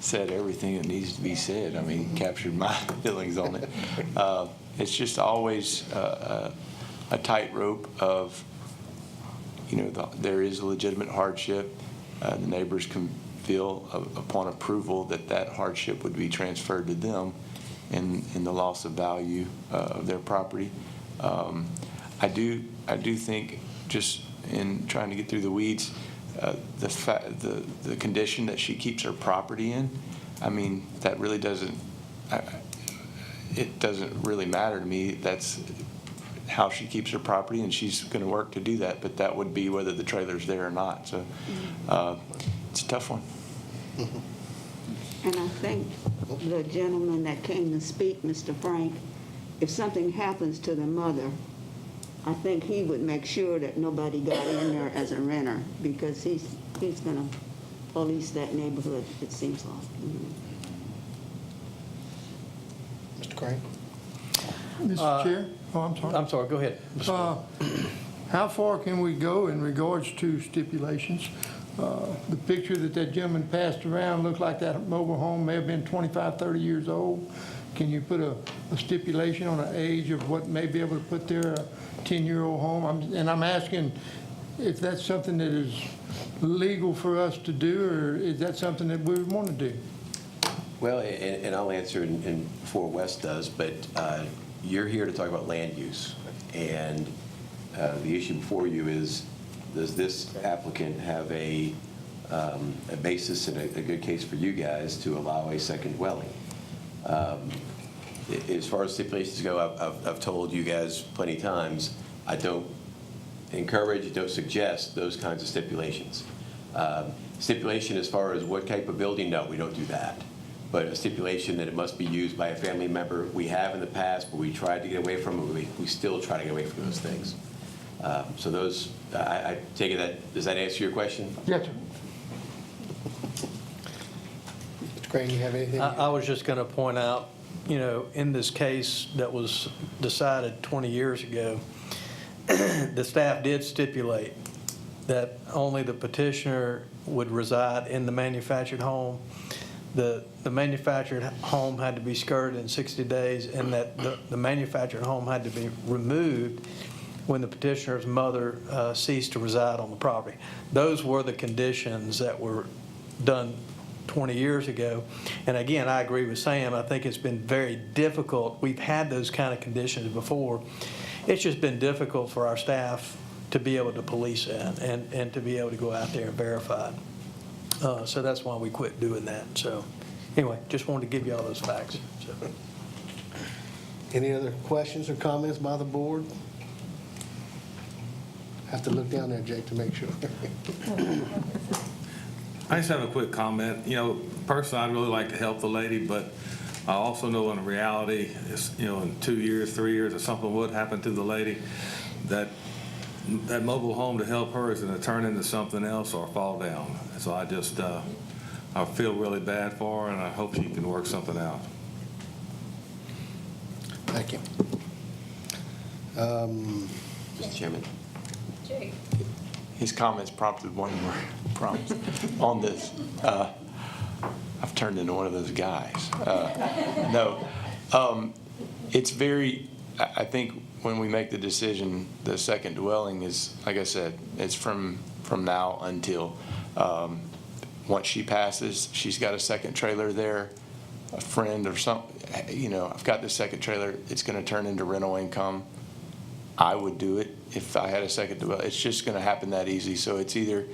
said everything that needs to be said. I mean, he captured my feelings on it. It's just always a tightrope of, there is a legitimate hardship. The neighbors can feel upon approval that hardship would be transferred to them in the loss of value of their property. I do think, just in trying to get through the weeds, the condition that she keeps her property in, I mean, that really doesn't really matter to me. That's how she keeps her property, and she's going to work to do that, but that would be whether the trailer's there or not. So it's a tough one. And I think the gentleman that came to speak, Mr. Frank, if something happens to the mother, I think he would make sure that nobody got in there as a renter, because he's going to police that neighborhood, it seems like. Mr. Crane? Mr. Chair? Oh, I'm sorry. I'm sorry, go ahead. How far can we go in regards to stipulations? The picture that gentleman passed around looked like that mobile home may have been 25, 30 years old. Can you put a stipulation on the age of what may be able to put there, a 10-year-old home? I'm asking if that's something that is legal for us to do, or is that something that we would want to do? Well, and I'll answer before Wes does, but you're here to talk about land use. And the issue before you is, does this applicant have a basis and a good case for you guys to allow a second dwelling? As far as stipulations go, I've told you guys plenty of times, I don't encourage, don't suggest those kinds of stipulations. Stipulation as far as what type of building, no, we don't do that. But a stipulation that it must be used by a family member, we have in the past, but we tried to get away from it. We still try to get away from those things. So those, I take it does that answer your question? Yes, sir. Mr. Crane, you have anything? I was just going to point out, in this case that was decided 20 years ago, the staff did stipulate that only the petitioner would reside in the manufactured home. The manufactured home had to be skirted in 60 days, and that the manufactured home had to be removed when the petitioner's mother ceased to reside on the property. Those were the conditions that were done 20 years ago. And again, I agree with Sam. I think it's been very difficult. We've had those kind of conditions before. It's just been difficult for our staff to be able to police that and to be able to go out there and verify it. So that's why we quit doing that. So anyway, just wanted to give you all those facts. So. Any other questions or comments by the board? Have to look down there, Jake, to make sure. I just have a quick comment. Personally, I'd really like to help the lady, but I also know in reality, in 2 years, 3 years, if something would happen to the lady, that that mobile home to help her is going to turn into something else or fall down. So I just, I feel really bad for her, and I hope she can work something out. Thank you. Mr. Chairman. Jake. His comments prompted one more prompt on this. I've turned into one of those guys. No, it's very, I think when we make the decision, the second dwelling is, like I said, it's from now until, once she passes, she's got a second trailer there, a friend or something, you know, I've got this second trailer, it's gonna turn into rental income. I would do it if I had a second dwelling. It's just gonna happen that easy. So it's either,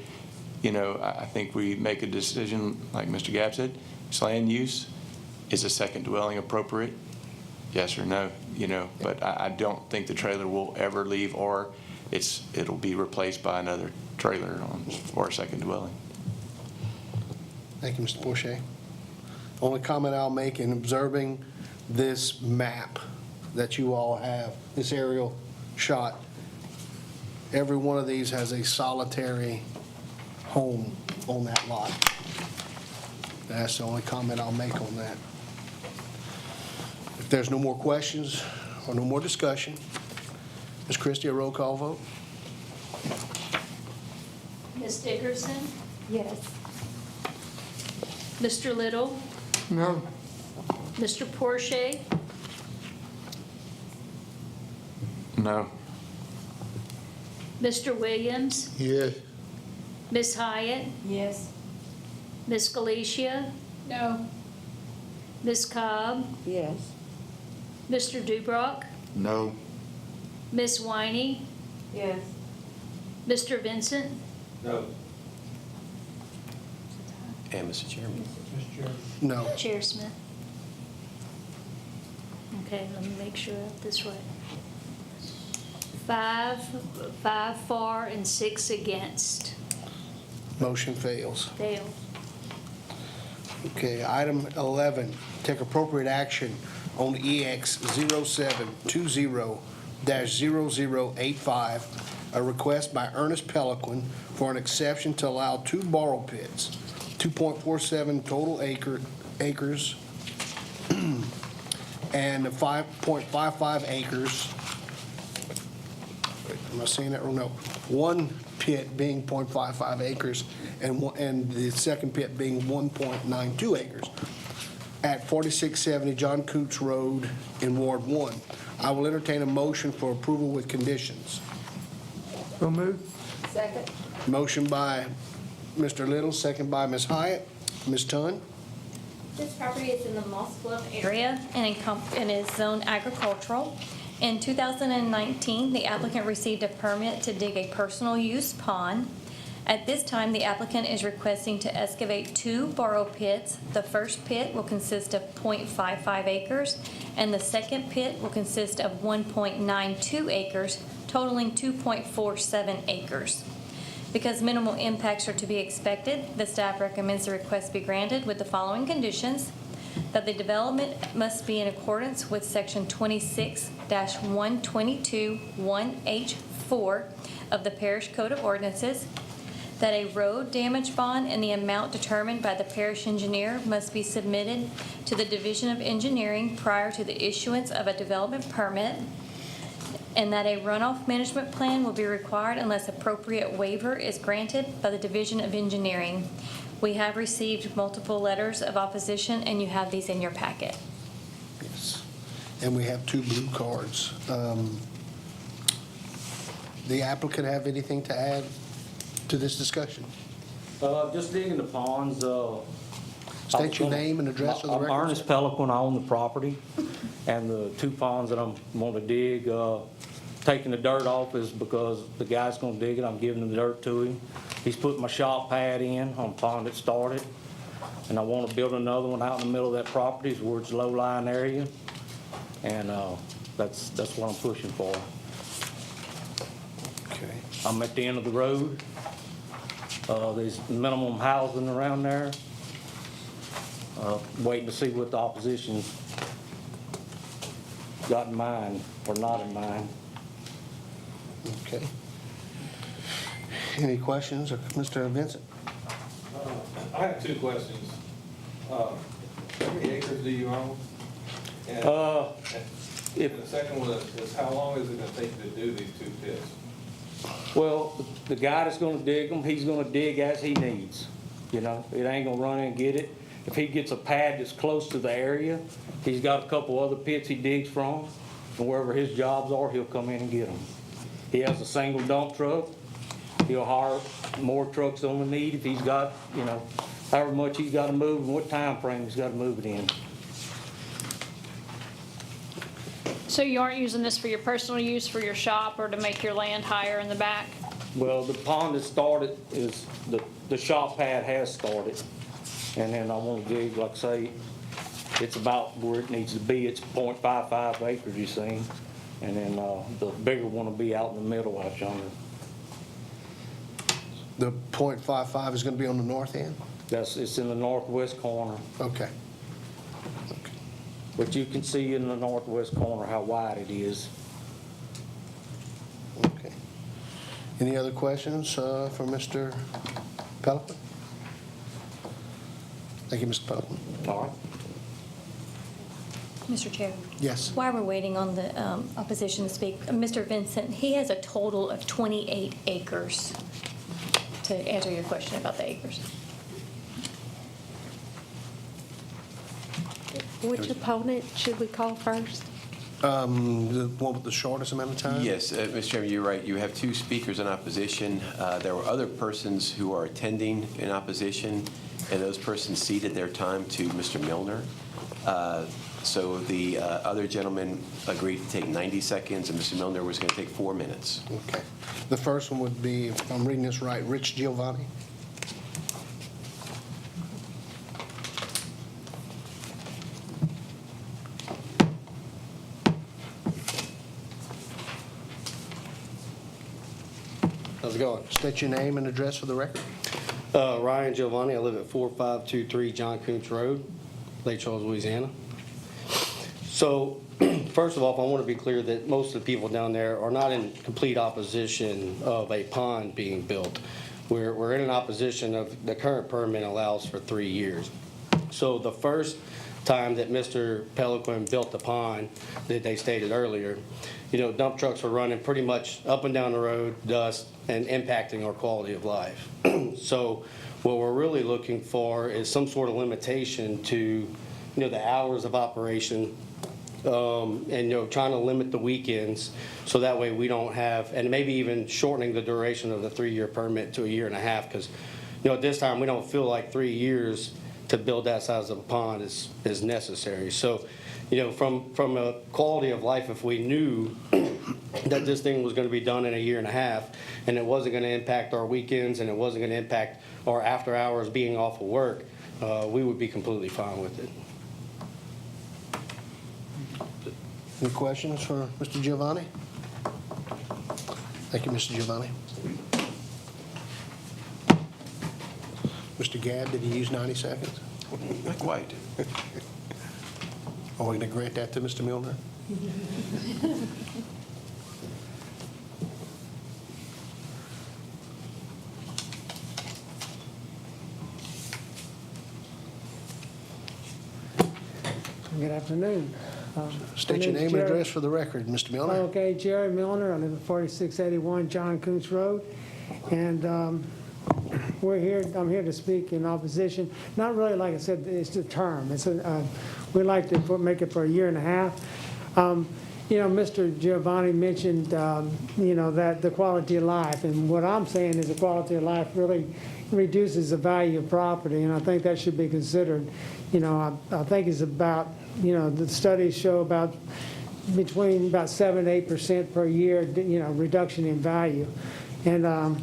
you know, I think we make a decision, like Mr. Gabb said, it's land use. Is a second dwelling appropriate? Yes or no, you know, but I don't think the trailer will ever leave, or it'll be replaced by another trailer for a second dwelling. Thank you, Mr. Boucher. Only comment I'll make in observing this map that you all have, this aerial shot, every one of these has a solitary home on that lot. That's the only comment I'll make on that. If there's no more questions or no more discussion, Ms. Christie, a roll call vote? Ms. Dickerson? Yes. Mr. Little? No. Mr. Porsche? No. Mr. Williams? Yes. Ms. Hyatt? Yes. Ms. Galicia? No. Ms. Cobb? Yes. Mr. Dubrock? No. Ms. Winey? Yes. Mr. Vincent? No. And Mr. Chairman. No. Chair Smith? Okay, let me make sure I have this right. 5 for and 6 against. Motion fails. Fail. Okay, item 11, take appropriate action on EX 0720-0085, a request by Ernest Pelican for an exception to allow 2 borrow pits, 2.47 total acres, and 5.55 acres. Wait, am I saying that wrong? No. 1 pit being 0.55 acres and the second pit being 1.92 acres at 4670 John Coots Road in Ward 1. I will entertain a motion for approval with conditions. So moved. Second. Motion by Mr. Little, second by Ms. Hyatt. Ms. Tunn? This property is in the Moss Bluff area and is zoned agricultural. In 2019, the applicant received a permit to dig a personal use pond. At this time, the applicant is requesting to excavate 2 borrow pits. The first pit will consist of 0.55 acres, and the second pit will consist of 1.92 acres, totaling 2.47 acres. Because minimal impacts are to be expected, the staff recommends the request be granted with the following conditions: that the development must be in accordance with Section 26-122-1H4 of the Parish Code of Ordinances, that a road damage bond in the amount determined by the parish engineer must be submitted to the Division of Engineering prior to the issuance of a development permit, and that a runoff management plan will be required unless appropriate waiver is granted by the Division of Engineering. We have received multiple letters of opposition, and you have these in your packet. Yes. And we have 2 blue cards. The applicant have anything to add to this discussion? Just digging the ponds. State your name and address for the record. I'm Ernest Pelican. I own the property, and the 2 ponds that I'm going to dig, taking the dirt off is because the guy's going to dig it. I'm giving the dirt to him. He's put my shop pad in on the pond that started, and I want to build another one out in the middle of that property where it's a low-lying area, and that's what I'm pushing for. Okay. I'm at the end of the road. There's minimum housing around there. Waiting to see what the opposition's got in mind or not in mind. Okay. Any questions, Mr. Vincent? I have two questions. How many acres do you own? And the second one is how long is it going to take you to do these two pits? Well, the guy that's gonna dig them, he's gonna dig as he needs. You know, it ain't gonna run in and get it. If he gets a pad that's close to the area, he's got a couple other pits he digs from, and wherever his jobs are, he'll come in and get them. He has a single dump truck. He'll hire more trucks on the need if he's got, you know, however much he's gotta move and what time frame he's gotta move it in. So you aren't using this for your personal use, for your shop, or to make your land higher in the back? Well, the pond that started is, the shop pad has started. And then I want to dig, like I say, it's about where it needs to be. It's 0.55 acres, you see. And then the bigger one will be out in the middle out yonder. The .55 is going to be on the north end? It's in the northwest corner. Okay. But you can see in the northwest corner how wide it is. Okay. Any other questions for Mr. Pelican? Thank you, Mr. Pelican. All right. Mr. Chair. Yes. While we're waiting on the opposition to speak, Mr. Vincent, he has a total of 28 acres, to answer your question about the acres. Which opponent should we call first? The one with the shortest amount of time? Yes, Mr. Chairman, you're right. You have two speakers in opposition. There were other persons who are attending in opposition, and those persons ceded their time to Mr. Milner. So the other gentleman agreed to take 90 seconds, and Mr. Milner was going to take 4 minutes. Okay. The first one would be, if I'm reading this right, Rich Giovanni. How's it going? State your name and address for the record. Ryan Giovanni. I live at 4523 John Coontz Road, Lake Charles, Louisiana. So, first of all, I want to be clear that most of the people down there are not in complete opposition of a pond being built. We're in an opposition of the current permit allows for 3 years. So the first time that Mr. Pelican built the pond that they stated earlier, you know, dump trucks were running pretty much up and down the road, dust, and impacting our quality of life. So what we're really looking for is some sort of limitation to, you know, the hours of operation, and, you know, trying to limit the weekends so that way we don't have, and maybe even shortening the duration of the 3-year permit to 1.5 years, because, you know, at this time we don't feel like 3 years to build that size of a pond is necessary. So, you know, from a quality of life, if we knew that this thing was going to be done in 1.5 years and it wasn't going to impact our weekends and it wasn't going to impact our after hours being off of work, we would be completely fine with it. Any questions for Mr. Giovanni? Thank you, Mr. Giovanni. Mr. Gabb, did he use 90 seconds? Not quite. Are we going to grant that to Mr. Milner? Good afternoon. State your name and address for the record, Mr. Milner. Okay, Jerry Milner. I live at 4681 John Coontz Road. And we're here, I'm here to speak in opposition. Not really, like I said, it's the term. It's we'd like to make it for 1.5 years. You know, Mr. Giovanni mentioned, you know, that the quality of life. And what I'm saying is the quality of life really reduces the value of property. And I think that should be considered. You know, I think it's about, you know, the studies show about between about 7 to 8% per year, you know, reduction in value. And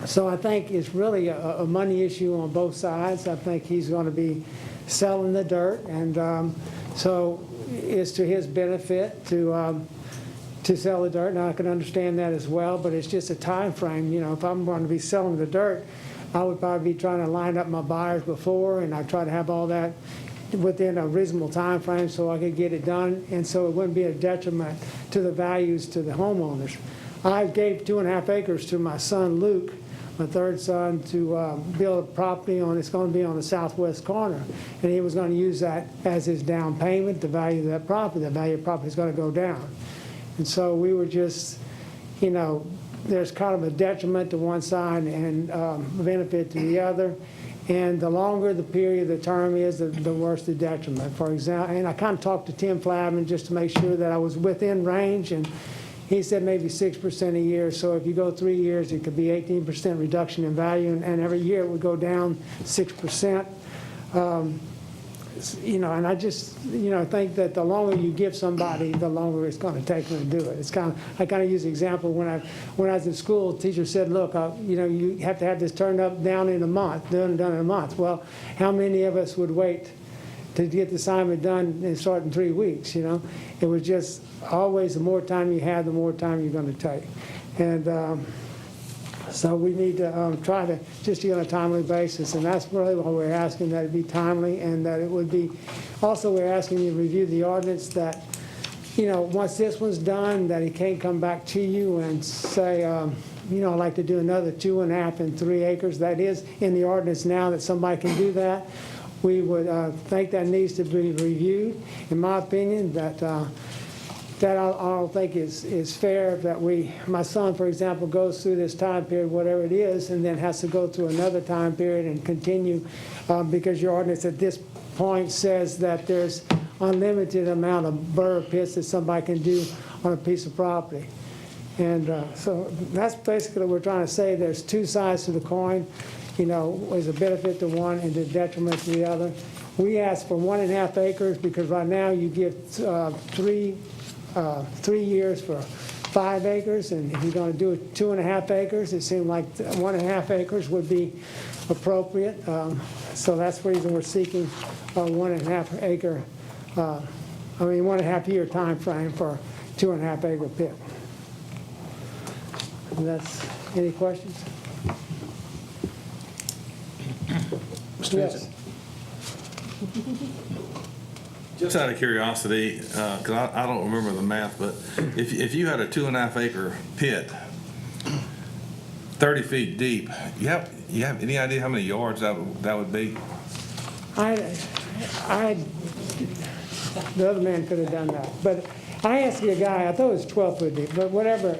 so I think it's really a money issue on both sides. I think he's going to be selling the dirt, and so it's to his benefit to sell the dirt. Now I can understand that as well, but it's just a time frame. You know, if I'm going to be selling the dirt, I would probably be trying to line up my buyers before, and I try to have all that within a reasonable time frame so I could get it done, and so it wouldn't be a detriment to the values to the homeowners. I gave 2.5 acres to my son Luke, my third son, to build a property on, it's going to be on the southwest corner. And he was going to use that as his down payment, the value of that property. The value of the property is going to go down. And so we were just, you know, there's kind of a detriment to one side and a benefit to the other. And the longer the period, the term is, the worse the detriment. For example, and I kind of talked to Tim Flavin just to make sure that I was within range, and he said maybe 6% a year. So if you go 3 years, it could be 18% reduction in value, and every year it would go down 6%. You know, and I just, you know, think that the longer you give somebody, the longer it's going to take them to do it. It's kind of, I kind of use the example when I was in school, the teacher said, look, you know, you have to have this turned up down in a month, done in a month. Well, how many of us would wait to get the assignment done and start in 3 weeks, you know? It was just always the more time you have, the more time you're going to take. And so we need to try to just do it on a timely basis, and that's really what we're asking, that it be timely, and that it would be, also we're asking you to review the ordinance, that, you know, once this one's done, that he can't come back to you and say, you know, I'd like to do another 2.5 and 3 acres. That is in the ordinance now, that somebody can do that. We would think that needs to be reviewed, in my opinion, that I don't think is fair that my son, for example, goes through this time period, whatever it is, and then has to go through another time period and continue, because your ordinance at this point says that there's unlimited amount of burr pits that somebody can do on a piece of property. And so that's basically what we're trying to say. There's two sides to the coin. You know, there's a benefit to one and a detriment to the other. We ask for 1.5 acres because right now you give 3 years for 5 acres, and if you're going to do it 2.5 acres, it seemed like 1.5 acres would be appropriate. So that's the reason we're seeking a 1.5 acre, 1.5 year time frame for 2.5 acre pit. And that's, any questions? Yes. Just out of curiosity, because I don't remember the math, but if you had a 2.5 acre pit, 30 feet deep, you have any idea how many yards that would be? The other man could have done that, but I asked the guy, I thought it was 12 foot deep, but whatever.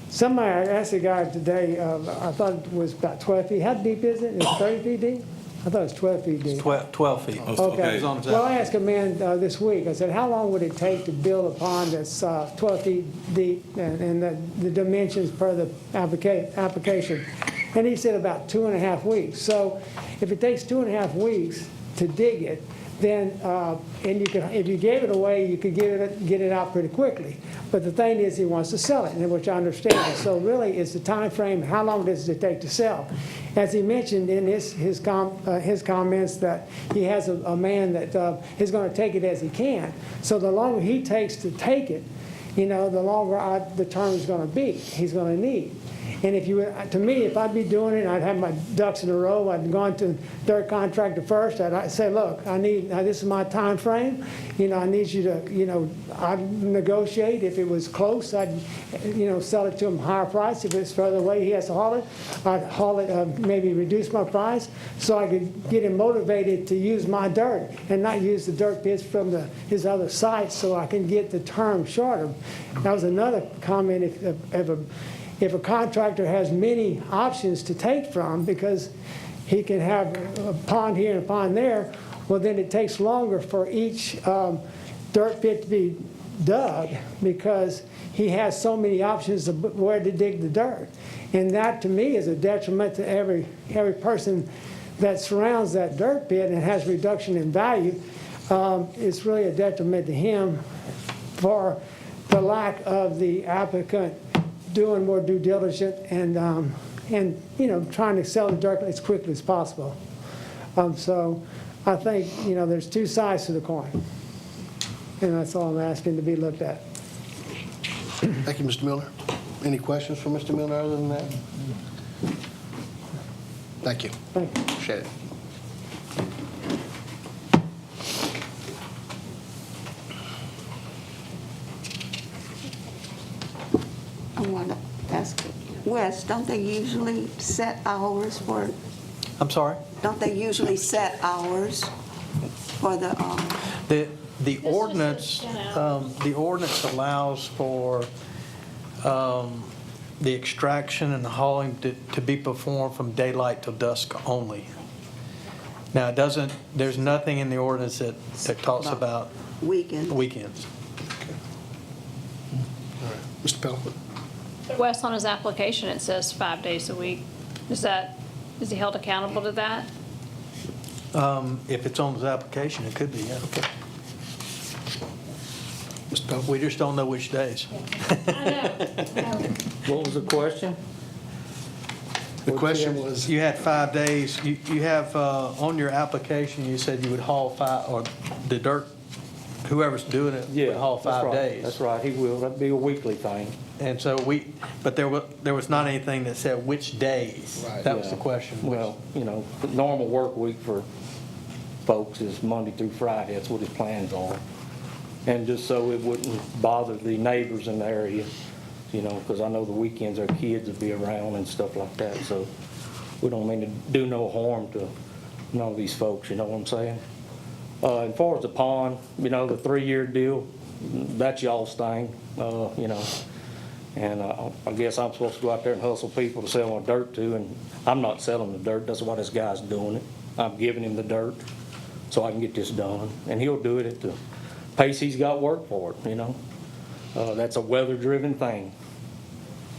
Somebody, I asked the guy today, I thought it was about 12 feet. How deep is it? Is it 30 feet deep? I thought it was 12 feet deep. 12 feet. Okay. Well, I asked a man this week, I said, how long would it take to build a pond that's 12 feet deep and the dimensions per the application? And he said about 2.5 weeks. So if it takes 2.5 weeks to dig it, then, and you can, if you gave it away, you could get it out pretty quickly. But the thing is, he wants to sell it, and which I understand. So really, it's the time frame. How long does it take to sell? As he mentioned in his comments, that he has a man that is going to take it as he can. So the longer he takes to take it, you know, the longer the term is going to be. He's going to need. And if you, to me, if I'd be doing it, I'd have my ducks in a row. I'd go to dirt contractor first. I'd say, look, this is my time frame. You know, I need you to, you know, I'd negotiate. If it was close, I'd, you know, sell it to him higher price. If it's further away, he has to haul it. I'd haul it, maybe reduce my price so I could get him motivated to use my dirt and not use the dirt pits from his other sites, so I can get the term shorter. That was another comment. If a contractor has many options to take from, because he can have a pond here and a pond there, well, then it takes longer for each dirt pit to be dug because he has so many options of where to dig the dirt. And that, to me, is a detriment to every person that surrounds that dirt pit and has reduction in value. It's really a detriment to him for the lack of the applicant doing more due diligence and you know, trying to sell the dirt as quickly as possible. So I think, you know, there's two sides to the coin, and that's all I'm asking to be looked at. Thank you, Mr. Miller. Any questions for Mr. Miller other than that? Thank you. Thank you. Appreciate it. I want to Wes, don't they usually set hours for, I'm sorry? don't they usually set hours for the, The ordinance, the ordinance allows for the extraction and the hauling to be performed from daylight till dusk only. Now, it doesn't, there's nothing in the ordinance that talks about weekends? weekends. Mr. Pelican? Wes, on his application, it says 5 days a week. Is he held accountable to that? If it's on his application, it could be, yeah. Okay. Mr. Pelican? We just don't know which days. What was the question? The question was, You had 5 days, you have, on your application, you said you would haul 5, or the dirt, whoever's doing it would haul that's 5 right. days. That's right, he will. That'd be a weekly thing. And so but there was not anything that said which days. Right. That was the Yeah. question. Well, the normal work week for folks is Monday through Friday. That's what his plans are. And just so it wouldn't bother the neighbors in the area, because I know the weekends our kids will be around and stuff like that. So we don't mean to do no harm to none of these folks, you know what I'm saying? As far as the pond, the 3-year deal, that's y'all's thing, And I guess I'm supposed to go out there and hustle people to sell my dirt to, and I'm not selling the dirt. That's why this guy's doing it. I'm giving him the dirt so I can get this done. And he'll do it at the pace he's got work for it, That's a weather-driven thing.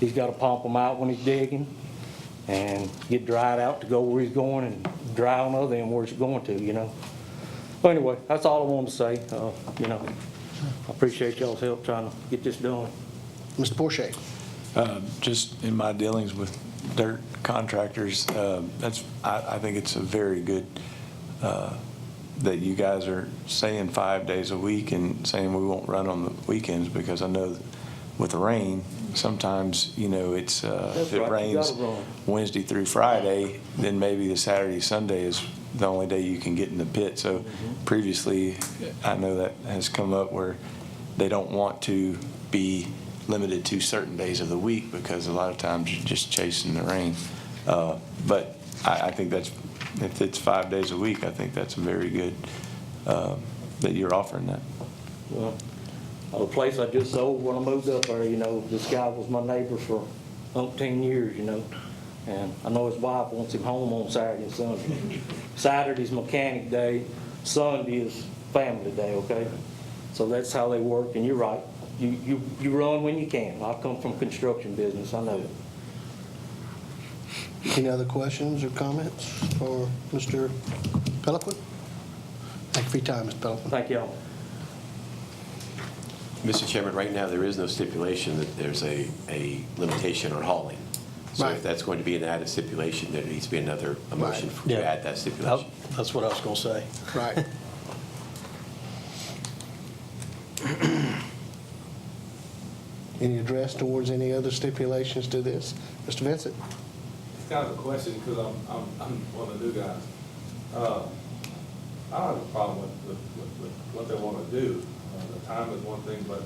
He's got to pump them out when he's digging and get dried out to go where he's going and dry on the other end where it's going to, But anyway, that's all I wanted to say. I appreciate y'all's help trying to get this done. Mr. Porsche? Just in my dealings with dirt contractors, I think it's a very good, that you guys are saying 5 days a week and saying we won't run on the weekends, because I know with the rain, sometimes, it's, if it rains Wednesday through Friday, then maybe the Saturday, Sunday is the only day you can get in the pit. So previously, I know that has come up where they don't want to be limited to certain days of the week, because a lot of times you're just chasing the rain. But I think if it's 5 days a week, I think that's very good that you're offering that. Well, the place I just sold when I moved up there, this guy was my neighbor for umpteen years, and I know his wife wants him home on Saturday and Sunday. Saturday's mechanic day, Sunday is family day, okay? So that's how they work, and you're right. You run when you can. I come from construction business, I know it. Any other questions or comments for Mr. Pelican? Thank you for your time, Mr. Pelican. Thank y'all. Mr. Chairman, right now, there is no stipulation that there's a limitation on hauling. So Right. if that's going to be an added stipulation, there needs to be another motion to add that stipulation. That's what I was going to say. Right. Any address towards any other stipulations to this? Mr. Vincent? It's kind of a question, because I'm one of the new guys. I don't have a problem with what they want to do. The time is one thing, but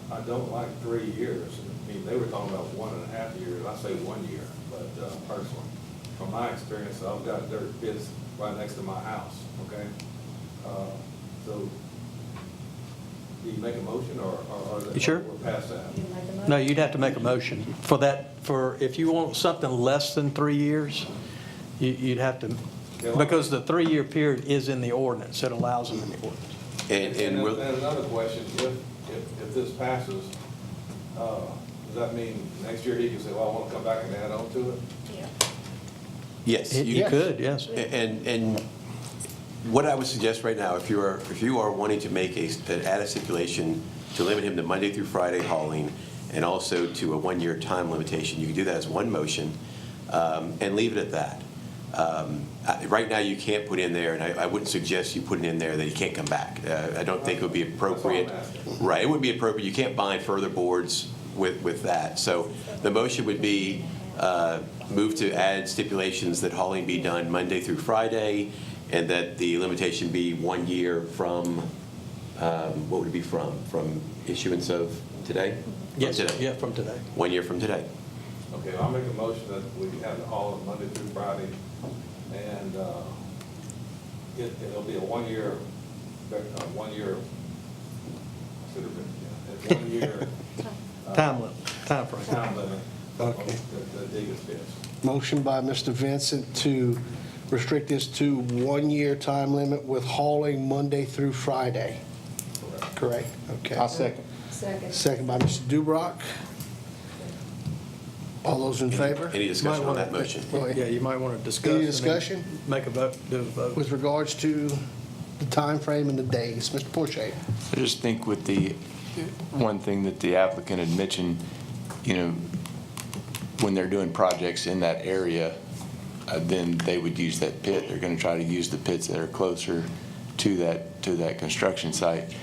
I don't like 3 years. I mean, they were talking about 1.5 years. I say 1 year, but personally, from my experience, I've got dirt pits right next to my house, okay? So, do you make a motion, or You sure? we're past that? No, you'd have to make a motion. If you want something less than 3 years, you'd have to, because the 3-year period is in the ordinance. It allows them in the ordinance. And then another question, if this passes, does that mean next year he can say, well, I want to come back and add on to it? yes. You could, yes. And what I would suggest right now, if you are wanting to make add a stipulation to limit him to Monday through Friday hauling, and also to a 1-year time limitation, you can do that as one motion, and leave it at that. Right now, you can't put in there, and I wouldn't suggest you putting in there that he can't come back. I don't think it would be appropriate. Right, it wouldn't be appropriate. You can't bind further boards with that. So the motion would be move to add stipulations that hauling be done Monday through Friday, and that the limitation be 1 year from, what would it be from? From issuance of today? Yes, today? yeah, from today. 1 year from today. Okay, I'll make a motion that we have it all Monday through Friday, and it'll be a 1 year, I should have been, it's 1 year. Time limit, time frame. Time limit. Okay. The dig is finished. Motion by Mr. Vincent to restrict this to 1 year time limit with hauling Monday through Friday. Correct? Okay. I'll second. Second by Mr. Dubrock. All those in favor? Any discussion on that motion? Go ahead. Yeah, you might want to discuss. Any and then discussion? Make a vote, do a vote. With regards to the time frame and the days, Mr. Porsche. I just think with the, one thing that the applicant had mentioned, you know, when they're doing projects in that area, then they would use that pit. They're going to try to use the pits that are closer to that construction site.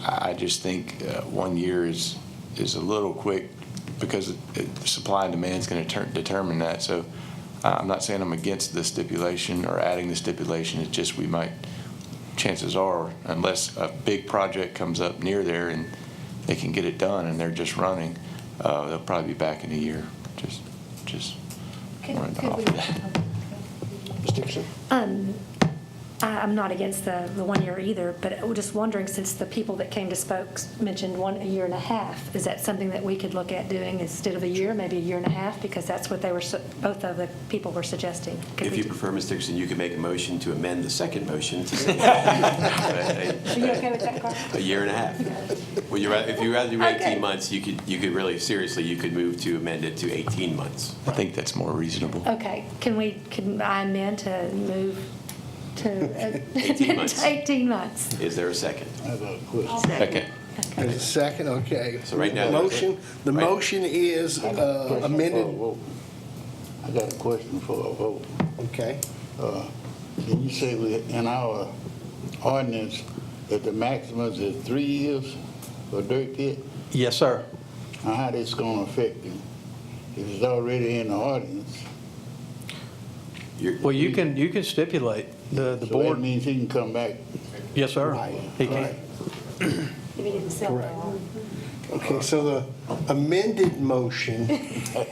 I just think 1 year is a little quick because supply and demand is going to determine that. So I'm not saying I'm against the stipulation or adding the stipulation. It's just we might, chances are, unless a big project comes up near there and they can get it done and they're just running, they'll probably be back in a year. Just wanted to offer that. Ms. Dixon? I'm not against the 1 year either, but we're just wondering, since the people that came to spoke mentioned a year and a half, is that something that we could look at doing instead of a year, maybe a year and a half? Because that's what they were, both of the people were suggesting. Could If we you do- prefer, Ms. Dixon, you can make a motion to amend the second motion to say Are you okay with that, Carl? a year and a half. Well, if you rather do Okay. 18 months, you could really, seriously, you could move to amend it to 18 months. I think that's more reasonable. Okay, can I amend to move to 18 months. 18 months? Is there a second? I got a question. Second. There's a second, okay. So right now- The motion is amended, I got a question for a vote. okay. Can you say in our ordinance that the maximum is 3 years for dirt pit? Yes, sir. Now, how this gonna affect him? If it's already in the ordinance, Well, you can stipulate, the so that board, means he can come back. yes, sir. Right, He can. right. If he didn't sell Correct. it. Okay, so the amended motion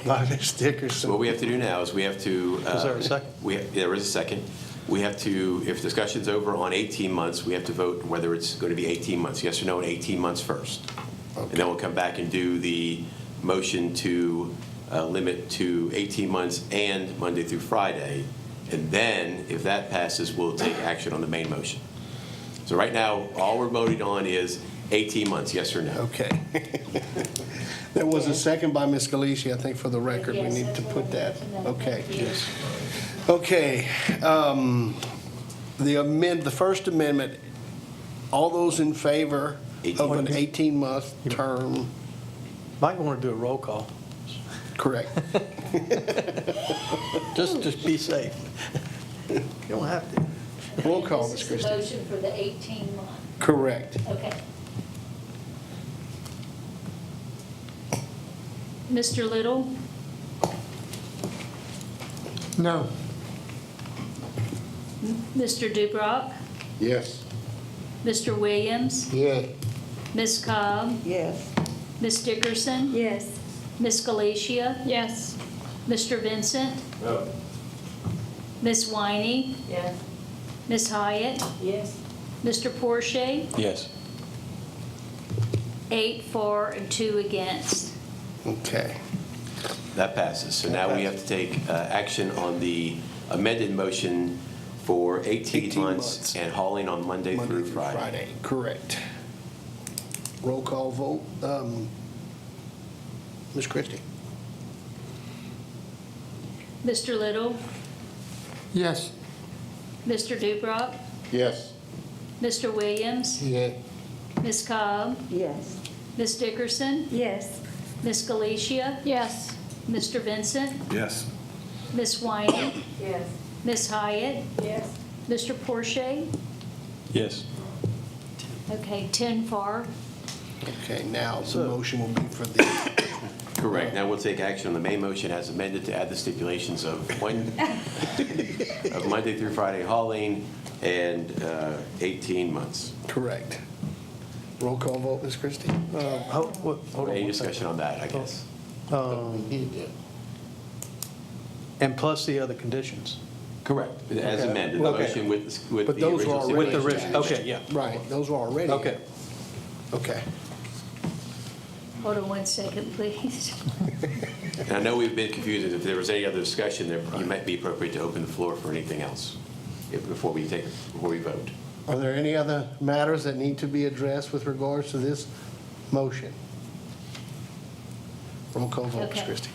by Ms. Dickerson. So what we have to do now is we have to. Is there a second? There is a second. We have to, if discussion's over on 18 months, we have to vote whether it's going to be 18 months, yes or no, in 18 months first. And then we'll come back and do the motion to limit to 18 months and Monday through Friday. And then, if that passes, we'll take action on the main motion. So right now, all we're voting on is 18 months, yes or no. Okay. There was a second by Ms. Galicia, I think for the record, we Yes, need that's to what put I that. wanted to know. Okay. Thank you. Yes. Okay, the first amendment, all those in favor of an 18-month term? Might want to do a roll call, Correct. just be safe. You don't have to. Roll call, Ms. This is the Christie. motion for the 18 month. Correct. Okay. Mr. Little, No. Mr. Dubrock, Yes. Mr. Williams, Yes. Ms. Cobb, Yes. Ms. Dickerson, Yes. Ms. Galicia, Yes. Mr. Vincent, No. Ms. Winey, Yes. Ms. Hyatt, Yes. Mr. Porsche, Yes. 8 for and 2 against. Okay. That passes. So now we have to take action on the amended motion for 18 months and hauling on Monday through Friday. Correct. Roll call vote. Ms. Christie? Mr. Little, Yes. Mr. Dubrock, Yes. Mr. Williams, Yes. Ms. Cobb, Yes. Ms. Dickerson, Yes. Ms. Galicia, Yes. Mr. Vincent, Yes. Ms. Winey, Yes. Ms. Hyatt, Yes. Mr. Porsche. Yes. Okay, 10 for. Okay, now the motion will be for the, Correct. Now we'll take action on the main motion as amended to add the stipulations of of Monday through Friday hauling and 18 months. correct. Roll call vote, Ms. Christie? Hold on Any one discussion on that, I guess? And plus the other conditions. Correct, as Okay. amended, the Okay. motion with the But those were original already With the stipulation. original, okay, yeah. Right, those were already. Okay. Okay. Hold on 1 second, please. And I know we've been confused. If there was any other discussion, there, you might be appropriate to open the floor for anything else before we vote. Are there any other matters that need to be addressed with regards to this motion? Roll call vote, Ms. Okay. Christie.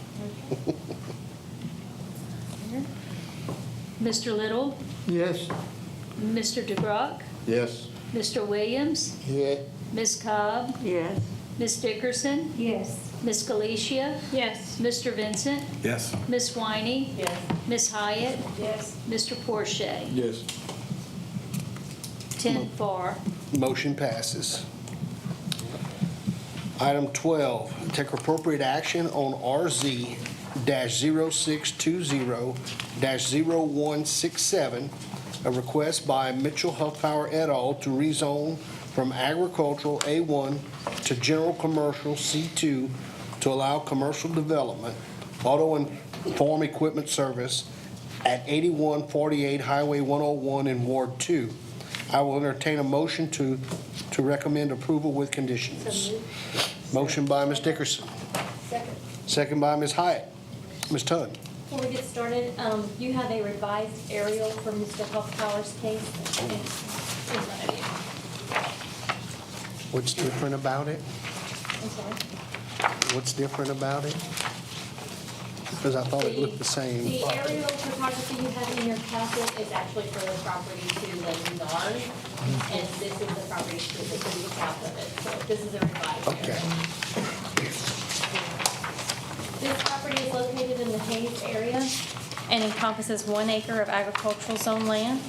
Mr. Little, Yes. Mr. DeGrock, Yes. Mr. Williams, Yeah. Ms. Cobb, Yes. Ms. Dickerson, Yes. Ms. Galicia, Yes. Mr. Vincent, Yes. Ms. Winey, Yes. Ms. Hyatt, Yes. Mr. Porsche. Yes. 10 for. Motion passes. Item 12, take appropriate action on RZ-0620-0167, a request by Mitchell Huffpower et al. To rezone from agricultural A1 to general commercial C2 to allow commercial development, auto and farm equipment service at 8148 Highway 101 in Ward 2. I will entertain a motion to recommend approval with conditions. Motion by Ms. Dickerson, Second. second by Ms. Hyatt. Ms. Todd. Before we get started, you have a revised aerial for Mr. Huffpower's case. It's in front of you. What's different about it? I'm sorry. What's different about it? Because I thought it looked the same. The aerial photography you have in your packet is actually for the property to the north, and this is the property to the south of it. So this is a revised Okay. aerial. This property is located in the Hayes area and encompasses 1 acre of agricultural zone land.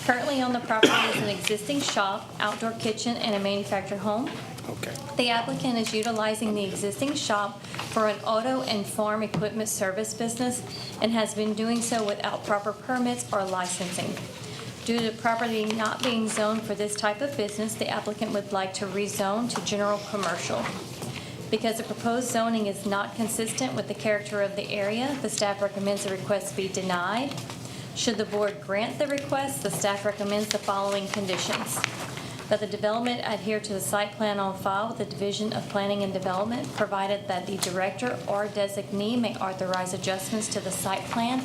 Currently on the property is an existing shop, outdoor kitchen, and a manufactured home. Okay. The applicant is utilizing the existing shop for an auto and farm equipment service business and has been doing so without proper permits or licensing. Due to the property not being zoned for this type of business, the applicant would like to rezone to general commercial. Because the proposed zoning is not consistent with the character of the area, the staff recommends the request be denied. Should the board grant the request, the staff recommends the following conditions: that the development adhere to the site plan on file with the Division of Planning and Development, provided that the director or designee may authorize adjustments to the site plan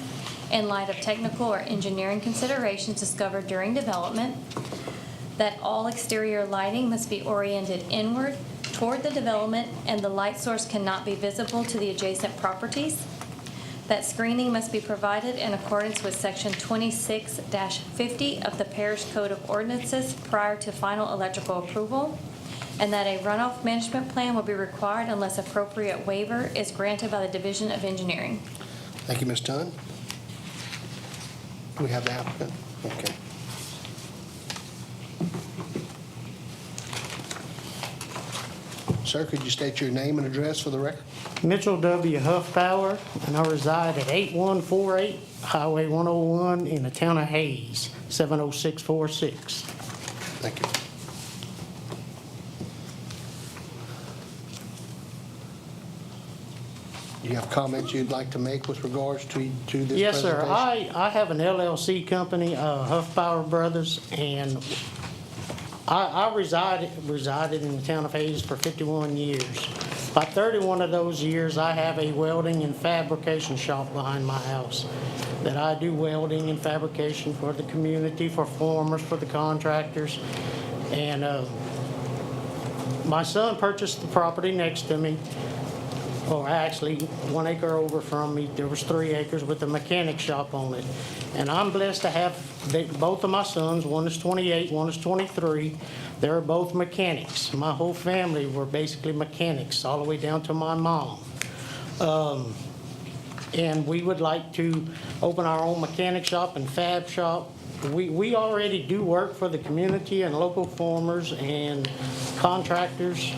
in light of technical or engineering considerations discovered during development, that all exterior lighting must be oriented inward toward the development and the light source cannot be visible to the adjacent properties, that screening must be provided in accordance with Section 26-50 of the Parish Code of Ordinances prior to final electrical approval, and that a runoff management plan will be required unless appropriate waiver is granted by the Division of Engineering. Thank you, Ms. Dunn. Do we have the applicant? Okay. Sir, could you state your name and address for the record? Mitchell W. Huffpower, and I reside at 8148 Highway 101 in the town of Hayes, 70646. Thank you. Do you have comments you'd like to make with regards to this presentation? Yes, sir. I have an LLC company, Huffpower Brothers, and I resided in the town of Hayes for 51 years. By 31 of those years, I have a welding and fabrication shop behind my house that I do welding and fabrication for the community, for formers, for the contractors. And my son purchased the property next to me, or actually 1 acre over from me. There was 3 acres with a mechanic shop on it. And I'm blessed to have both of my sons. One is 28, one is 23. They're both mechanics. My whole family were basically mechanics, all the way down to my mom. And we would like to open our own mechanic shop and fab shop. We already do work for the community and local farmers and contractors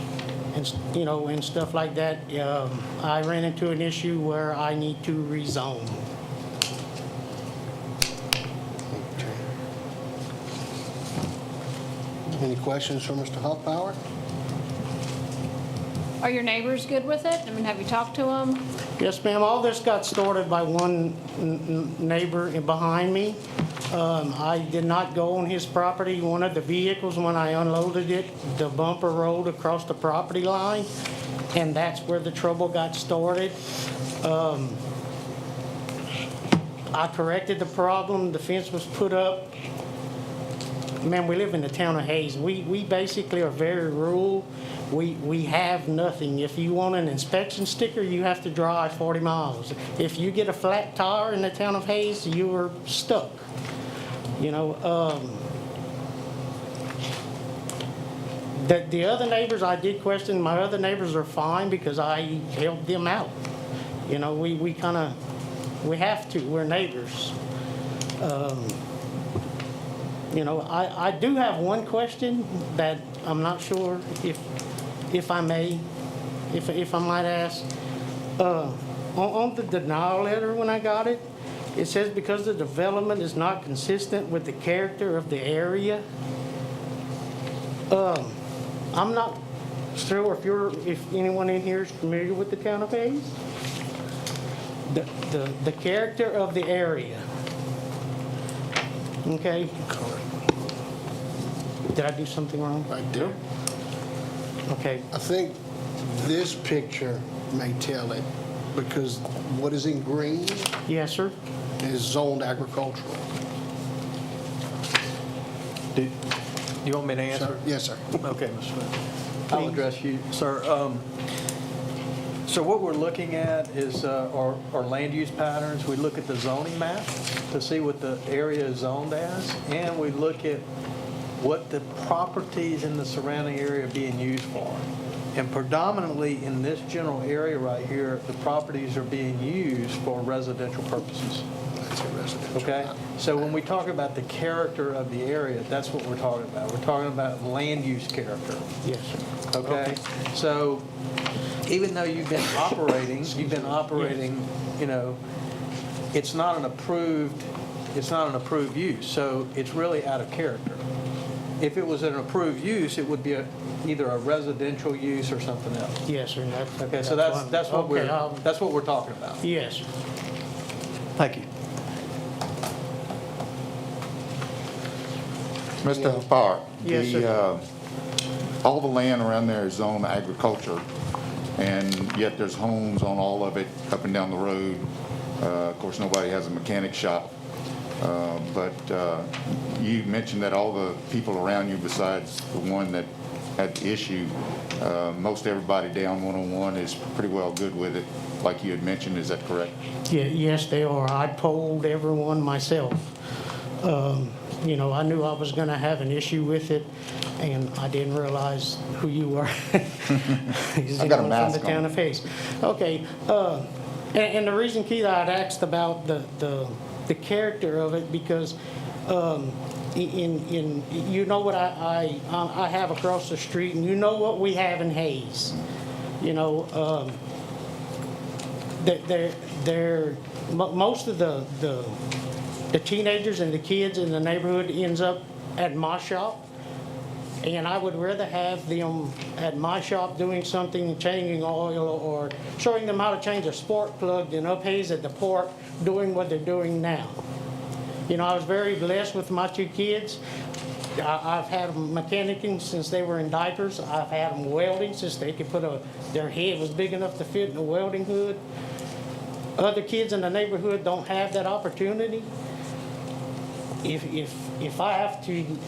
and, you know, and stuff like that. I ran into an issue where I need to rezone. Any questions for Mr. Huffpower? Are your neighbors good with it? I mean, have you talked to them? Yes, ma'am. All this got started by one neighbor behind me. I did not go on his property. One of the vehicles, when I unloaded it, the bumper rolled across the property line, and that's where the trouble got started. I corrected the problem. The fence was put up. Man, we live in the town of Hayes. We basically are very rural. We have nothing. If you want an inspection sticker, you have to drive 40 miles. If you get a flat tire in the town of Hayes, you are stuck. You know, the other neighbors I did question, my other neighbors are fine because I helped them out. You know, we kind of, we have to, we're neighbors. You know, I do have one question that I'm not sure if I may, if I might ask. On the denial letter when I got it, it says because the development is not consistent with the character of the area. I'm not sure if anyone in here is familiar with the town of Hayes. The character of the area. Okay. Did I do something wrong? I did. Okay. I think this picture may tell it, because what is in green? Yes, sir. Is zoned agricultural. Do you want me to answer? Sir? Yes, sir. Okay, Mr. Smith. I'll address you, sir. So what we're looking at is our land use patterns. We look at the zoning map to see what the area is zoned as, and we look at what the properties in the surrounding area are being used for. And predominantly in this general area right here, the properties are being used for residential purposes. That's a residential. Okay? So when we talk about the character of the area, that's what we're talking about. We're talking about land use character. Yes, sir. Okay? So even though you've been operating, you know, it's not an approved use. So it's really out of character. If it was an approved use, it would be either a residential use or something else. Yes, sir. Okay, so that's what we're talking about. Yes, sir. Thank you. Mr. Huffpower, Yes, sir. all the land around there is zoned agriculture, and yet there's homes on all of it up and down the road. Of course, nobody has a mechanic shop. But you mentioned that all the people around you, besides the one that had the issue, most everybody down 101 is pretty well good with it, like you had mentioned. Is that correct? Yeah, yes, they are. I polled everyone myself. You know, I knew I was going to have an issue with it, and I didn't realize who you were. I got a mask from the town of Hayes. Okay, and the reason, Keith, I'd asked about the character of it, because you know what I have across the street, and you know what we have in Hayes. You know, most of the teenagers and the kids in the neighborhood ends up at my shop, and I would rather have them at my shop doing something, changing oil or showing them how to change a spark plug than up Hayes at the park doing what they're doing now. You know, I was very blessed with my two kids. I've had them mechanicking since they were in diapers. I've had them welding since they could their head was big enough to fit in a welding hood. Other kids in the neighborhood don't have that opportunity. If I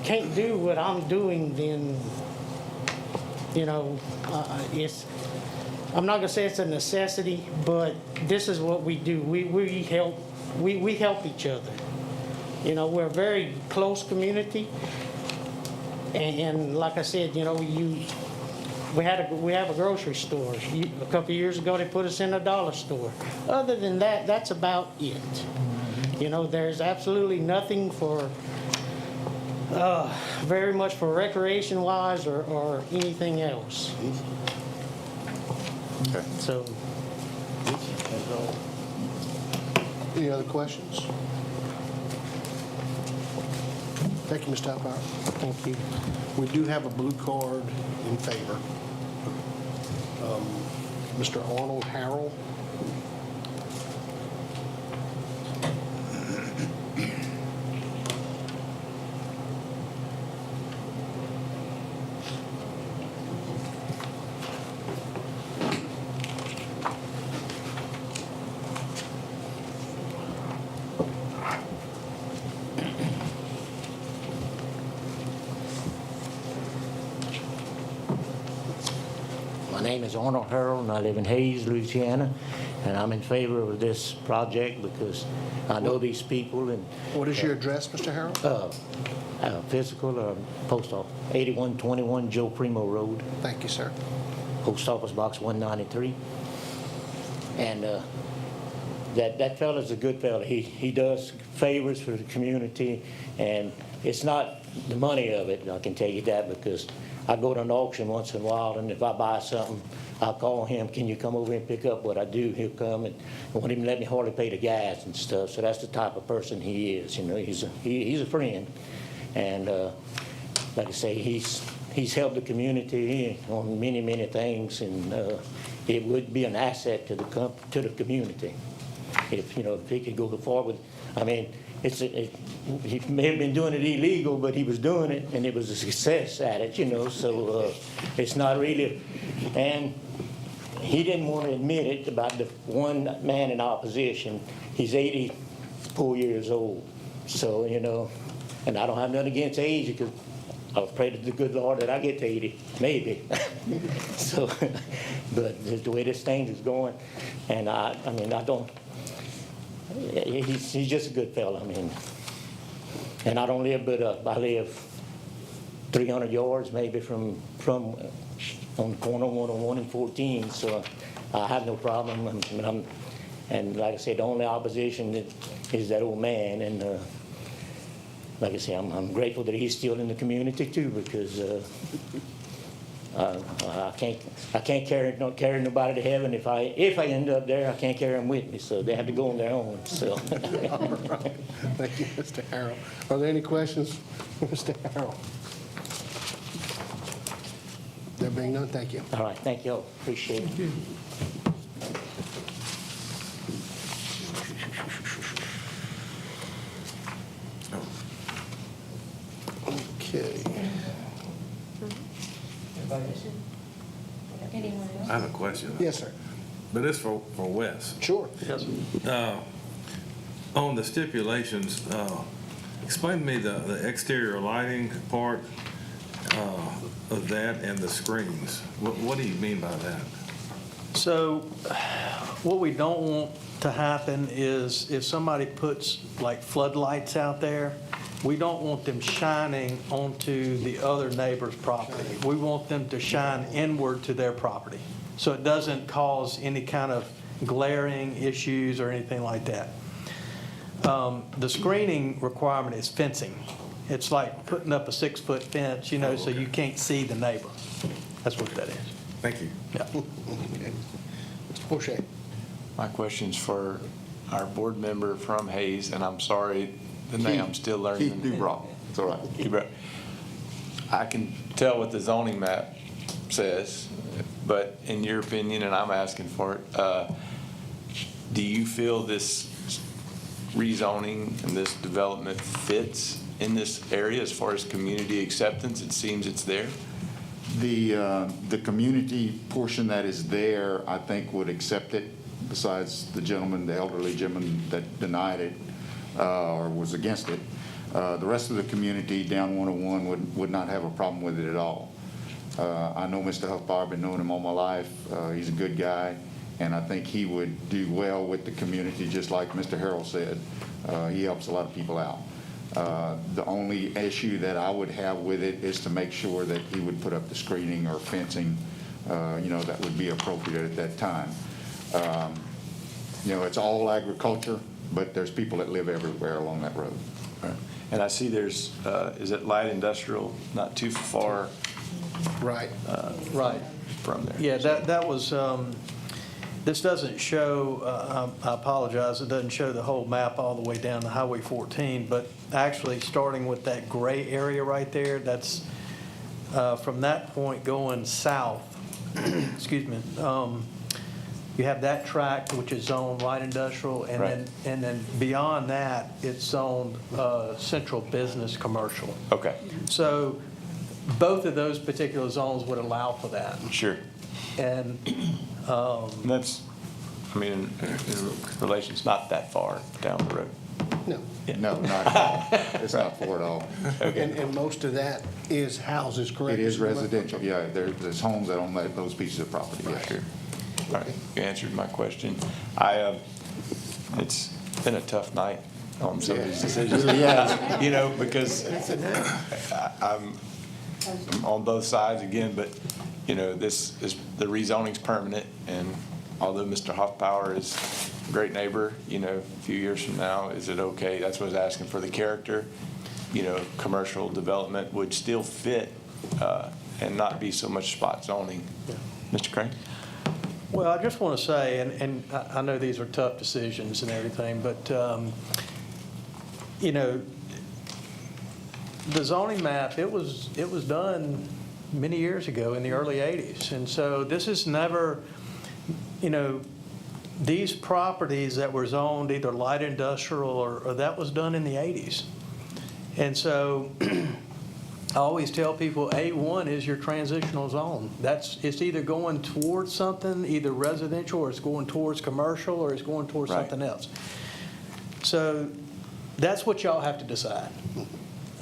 can't do what I'm doing, then, you know, I'm not gonna say it's a necessity, but this is what we do. We help each other. You know, we're a very close community, and like I said, you know, we have a grocery store. A couple of years ago, they put us in a dollar store. Other than that, that's about it. You know, there's absolutely nothing for very much for recreation-wise or anything else. Okay. So, Any other questions? Thank you, Mr. Huffpower. thank you. We do have a blue card in favor. Mr. Arnold Harrell. My name is Arnold Harrell, and I live in Hayes, Louisiana, and I'm in favor of this project because I know these people. And What is your address, Mr. Harrell? Physical, post office, 8121 Joe Primo Road. Thank you, sir. Post office box 193. And that fella's a good fella. He does favors for the community, and it's not the money of it, I can tell you that, because I go to an auction once in a while, and if I buy something, I'll call him, can you come over and pick up what I do? He'll come and won't even let me hardly pay the gas and stuff. So that's the type of person he is. You know, he's a friend. And like I say, he's helped the community on many, many things, and it would be an asset to the community if he could go forward. I mean, he may have been doing it illegal, but he was doing it, and it was a success at it, so it's not really. And he didn't want to admit it about the one man in opposition. He's 84 years old, so, and I don't have nothing against age, because I'll pray to the good Lord that I get to 80, maybe. So, but the way this thing is going, and I don't. He's just a good fella. And I don't live, but I live 300 yards maybe from on the corner of 101 and 14. So I have no problem. And like I said, the only opposition is that old man. And like I say, I'm grateful that he's still in the community too, because I can't carry nobody to heaven. If I end up there, I can't carry them with me, so they have to go on their own. So. All right. Thank you, Mr. Harrell. Are there any questions for Mr. Harrell? There being none, thank you. All right, thank you all. Appreciate it. Okay. Anyone else? I have a question. Yes, sir. But it's for Wes. Sure. Yes. On the stipulations, explain to me the exterior lighting part of that and the screens. What do you mean by that? So what we don't want to happen is if somebody puts like floodlights out there, we don't want them shining onto the other neighbor's property. We want them to shine inward to their property, so it doesn't cause any kind of glaring issues or anything like that. The screening requirement is fencing. It's like putting up a 6-foot fence, so you can't see the neighbor. That's what that is. Thank you. Yeah. Okay. Mr. Boucher. My question's for our board member from Hayes, and I'm sorry, the name, I'm still learning. Keith Dubrow. It's all right. Dubrow. I can tell what the zoning map says, but in your opinion, and I'm asking for it, do you feel this rezoning and this development fits in this area as far as community acceptance? It seems it's there. The community portion that is there, I think, would accept it, besides the gentleman, the elderly gentleman that denied it or was against it. The rest of the community down 101 would not have a problem with it at all. I know Mr. Huffpower, I've been knowing him all my life. He's a good guy, and I think he would do well with the community, just like Mr. Harrell said. He helps a lot of people out. The only issue that I would have with it is to make sure that he would put up the screening or fencing, that would be appropriate at that time. It's all agriculture, but there's people that live everywhere along that road. Right. And I see there's, is it light industrial, not too far? Right. Right. From there. Yeah, that was, this doesn't show, I apologize, it doesn't show the whole map all the way down to Highway 14, but actually starting with that gray area right there, that's from that point going south, excuse me, you have that tract, which is zoned light industrial, and then beyond that, it's zoned central business commercial. Okay, So both of those particular zones would allow for that. sure. And And that's, I mean, in relation's not that far down the road. No. No, not at all. It's not for at all. And most of that is houses, correct? It is residential, yeah. There's homes that own those pieces of property, yeah. Sure. All right, you answered my question. It's been a tough night on some of these decisions. Yeah. You know, because I'm on both sides again, but, you know, this is, the rezoning's permanent, and although Mr. Huffpower is a great neighbor, you know, a few years from now, is it okay? That's what I was asking for the character. You know, commercial development would still fit and not be so much spot zoning. Mr. Crane? Well, I just want to say, and I know these are tough decisions and everything, but, you know, the zoning map, it was done many years ago in the early 80s. And so this is never, you know, these properties that were zoned either light industrial or that was done in the 80s. And so I always tell people A1 is your transitional zone. It's either going towards something, either residential, or it's going towards commercial, or it's going towards something else. So that's what y'all have to decide.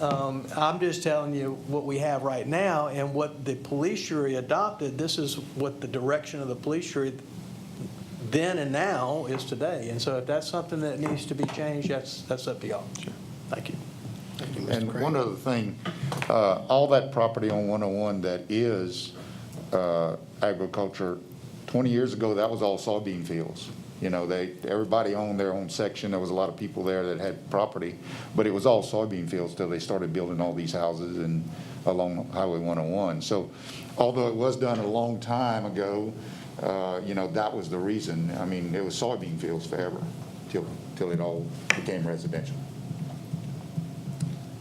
I'm just telling you what we have right now, and what the police jury adopted. This is what the direction of the police jury then and now is today. And so if that's something that needs to be changed, that's up to y'all. Sure. Thank you. And one other thing, all that property on 101 that is agriculture, 20 years ago, that was all soybean fields. You know, everybody owned their own section. There was a lot of people there that had property, but it was all soybean fields till they started building all these houses and along Highway 101. So although it was done a long time ago, you know, that was the reason. I mean, it was soybean fields forever till it all became residential.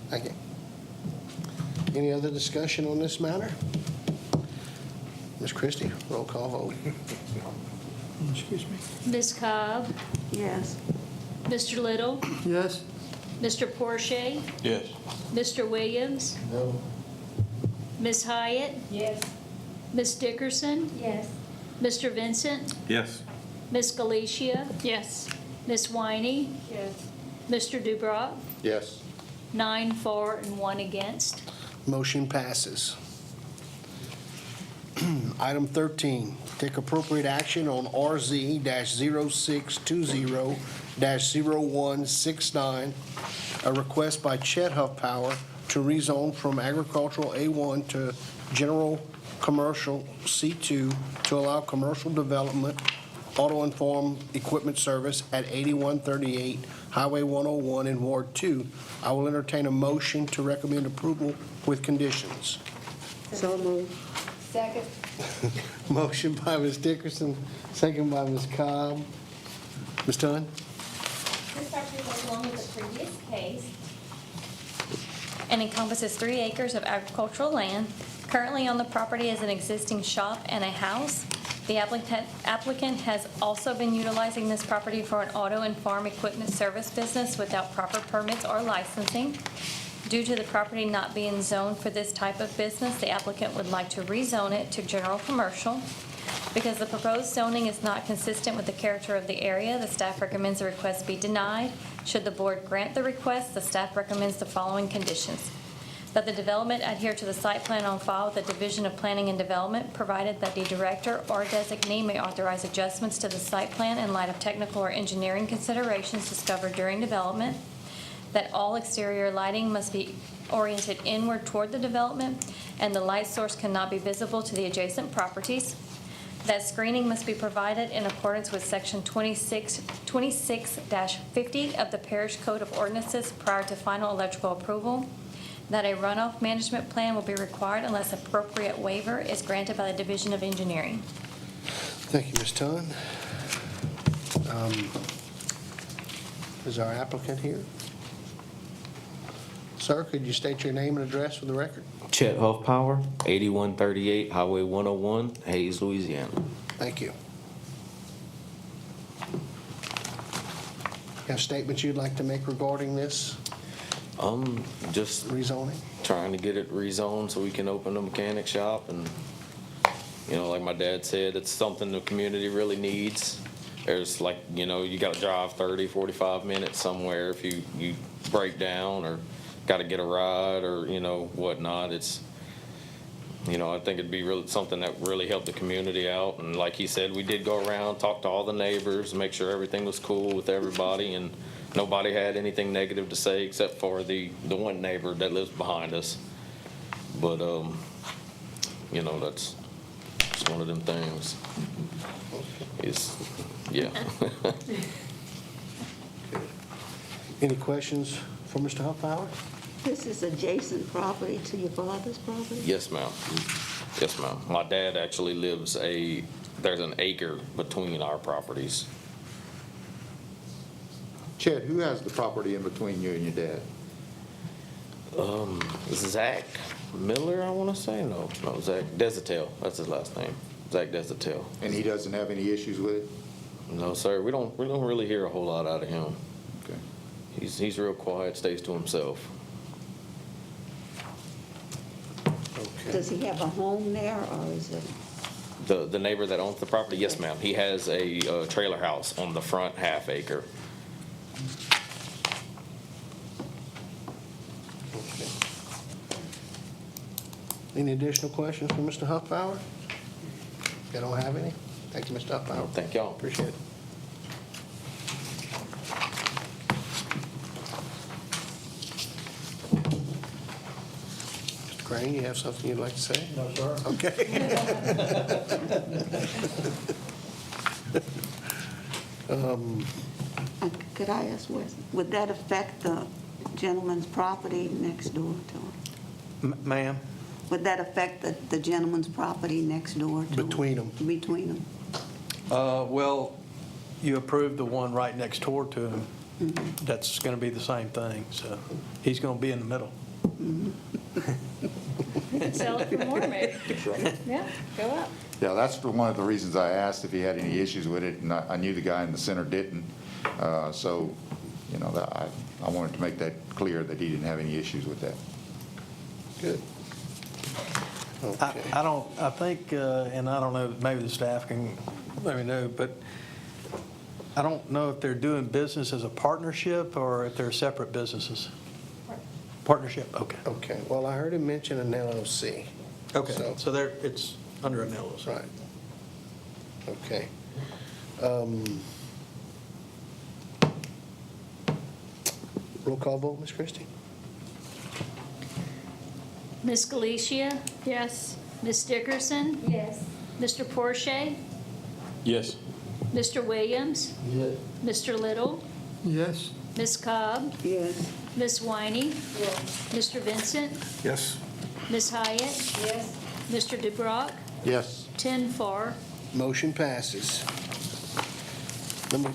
Thank you. Any other discussion on this matter? Ms. Christie, roll call vote. Excuse me. Ms. Cobb? Yes. Mr. Little? Yes? Mr. Porsche? Yes. Mr. Williams? No. Ms. Hyatt? Yes. Ms. Dickerson? Yes. Mr. Vincent? Yes. Ms. Galicia? Yes. Ms. Winey? Yes. Mr. Dubrow? Yes. 9 for and 1 against. Motion passes. Item 13, take appropriate action on RZ-0620-0169, a request by Chet Huffpower to rezone from agricultural A1 to general commercial C2 to allow commercial development, auto-informed equipment service at 8138 Highway 101 in Ward 2. I will entertain a motion to recommend approval with conditions. So moved. Second. Motion by Ms. Dickerson, second by Ms. Cobb. Ms. Dunn? This property goes along with the previous case and encompasses 3 acres of agricultural land. Currently on the property is an existing shop and a house. The applicant has also been utilizing this property for an auto and farm equipment service business without proper permits or licensing. Due to the property not being zoned for this type of business, the applicant would like to rezone it to general commercial. Because the proposed zoning is not consistent with the character of the area, the staff recommends the request be denied. Should the board grant the request, the staff recommends the following conditions: that the development adhere to the site plan on file with the Division of Planning and Development, provided that the director or designee may authorize adjustments to the site plan in light of technical or engineering considerations discovered during development, that all exterior lighting must be oriented inward toward the development, and the light source cannot be visible to the adjacent properties, that screening must be provided in accordance with Section 26-50 of the Parish Code of Ordinances prior to final electrical approval, that a runoff management plan will be required unless appropriate waiver is granted by the Division of Engineering. Thank you, Ms. Dunn. Is our applicant here? Sir, could you state your name and address for the record? Chet Huffpower, 8138 Highway 101, Hayes, Louisiana. Thank you. Have statements you'd like to make regarding this Just rezoning? trying to get it rezoned so we can open a mechanic shop. And, you know, like my dad said, it's something the community really needs. There's like, you know, you got to drive 30, 45 minutes somewhere if you break down or got to get a ride or, you know, whatnot. It's, you know, I think it'd be really something that really helped the community out. And like he said, we did go around, talk to all the neighbors, make sure everything was cool with everybody, and nobody had anything negative to say except for the one neighbor that lives behind us. But, you know, that's just one of them things. It's, yeah. Any questions for Mr. Huffpower? This is adjacent property to your father's property? Yes, ma'am. Yes, ma'am. My dad actually lives there's an acre between our properties. Chet, who has the property in between you and your dad? Zach Miller, I want to say. No, Zach Desatel. That's his last name. Zach Desatel. And he doesn't have any issues with it? No, sir. We don't really hear a whole lot out of him. Okay. He's real quiet, stays to himself. Does he have a home there, or is it? The neighbor that owns the property, yes, ma'am. He has a trailer house on the front half acre. Any additional questions for Mr. Huffpower? You don't have any? Thank you, Mr. Huffpower. Thank y'all. Appreciate it. Mr. Crane, you have something you'd like to say? No, sir. Okay. Could I ask, would that affect the gentleman's property next door to him? Ma'am? Would that affect the gentleman's property next door to him? Between them. Between them? Well, you approved the one right next door to him. That's going to be the same thing, so he's going to be in the middle. You can sell it for more, maybe. Yeah, go up. Yeah, that's one of the reasons I asked if he had any issues with it, and I knew the guy in the center didn't. So, you know, I wanted to make that clear that he didn't have any issues with that. Good. Okay. I think, and I don't know, maybe the staff can let me know, but I don't know if they're doing business as a partnership or if they're separate businesses. Partnership, okay. Okay, well, I heard him mention an LLC. Okay, so it's under an LLC. Right. Okay. Roll call vote, Ms. Christie? Ms. Galicia? Yes. Ms. Dickerson? Yes. Mr. Porsche? Yes. Mr. Williams? Yes. Mr. Little? Yes. Ms. Cobb? Yes. Ms. Winey? Mr. Vincent? Yes. Ms. Hyatt? Yes. Mr. DeBrock? Yes. 10 for. Motion passes.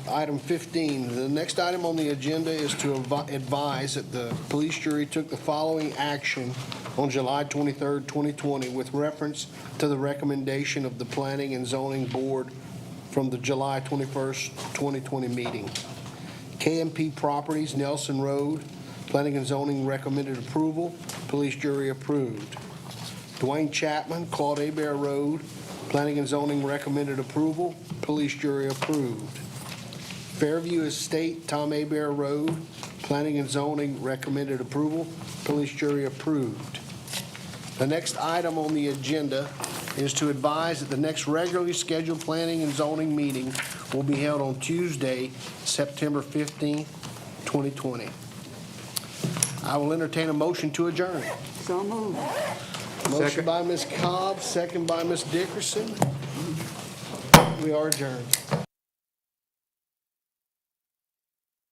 Item 15, the next item on the agenda is to advise that the police jury took the following action on July 23rd, 2020, with reference to the recommendation of the Planning and Zoning Board from the July 21st, 2020 meeting. KMP Properties, Nelson Road, Planning and Zoning recommended approval, police jury approved. Dwayne Chapman, Claude Hebert Road, Planning and Zoning recommended approval, police jury approved. Fairview Estate, Tom Hebert Road, Planning and Zoning recommended approval, police jury approved. The next item on the agenda is to advise that the next regularly scheduled Planning and Zoning meeting will be held on Tuesday, September 15th, 2020. I will entertain a motion to adjourn. So moved. Motion by Ms. Cobb, second by Ms. Dickerson. We are adjourned.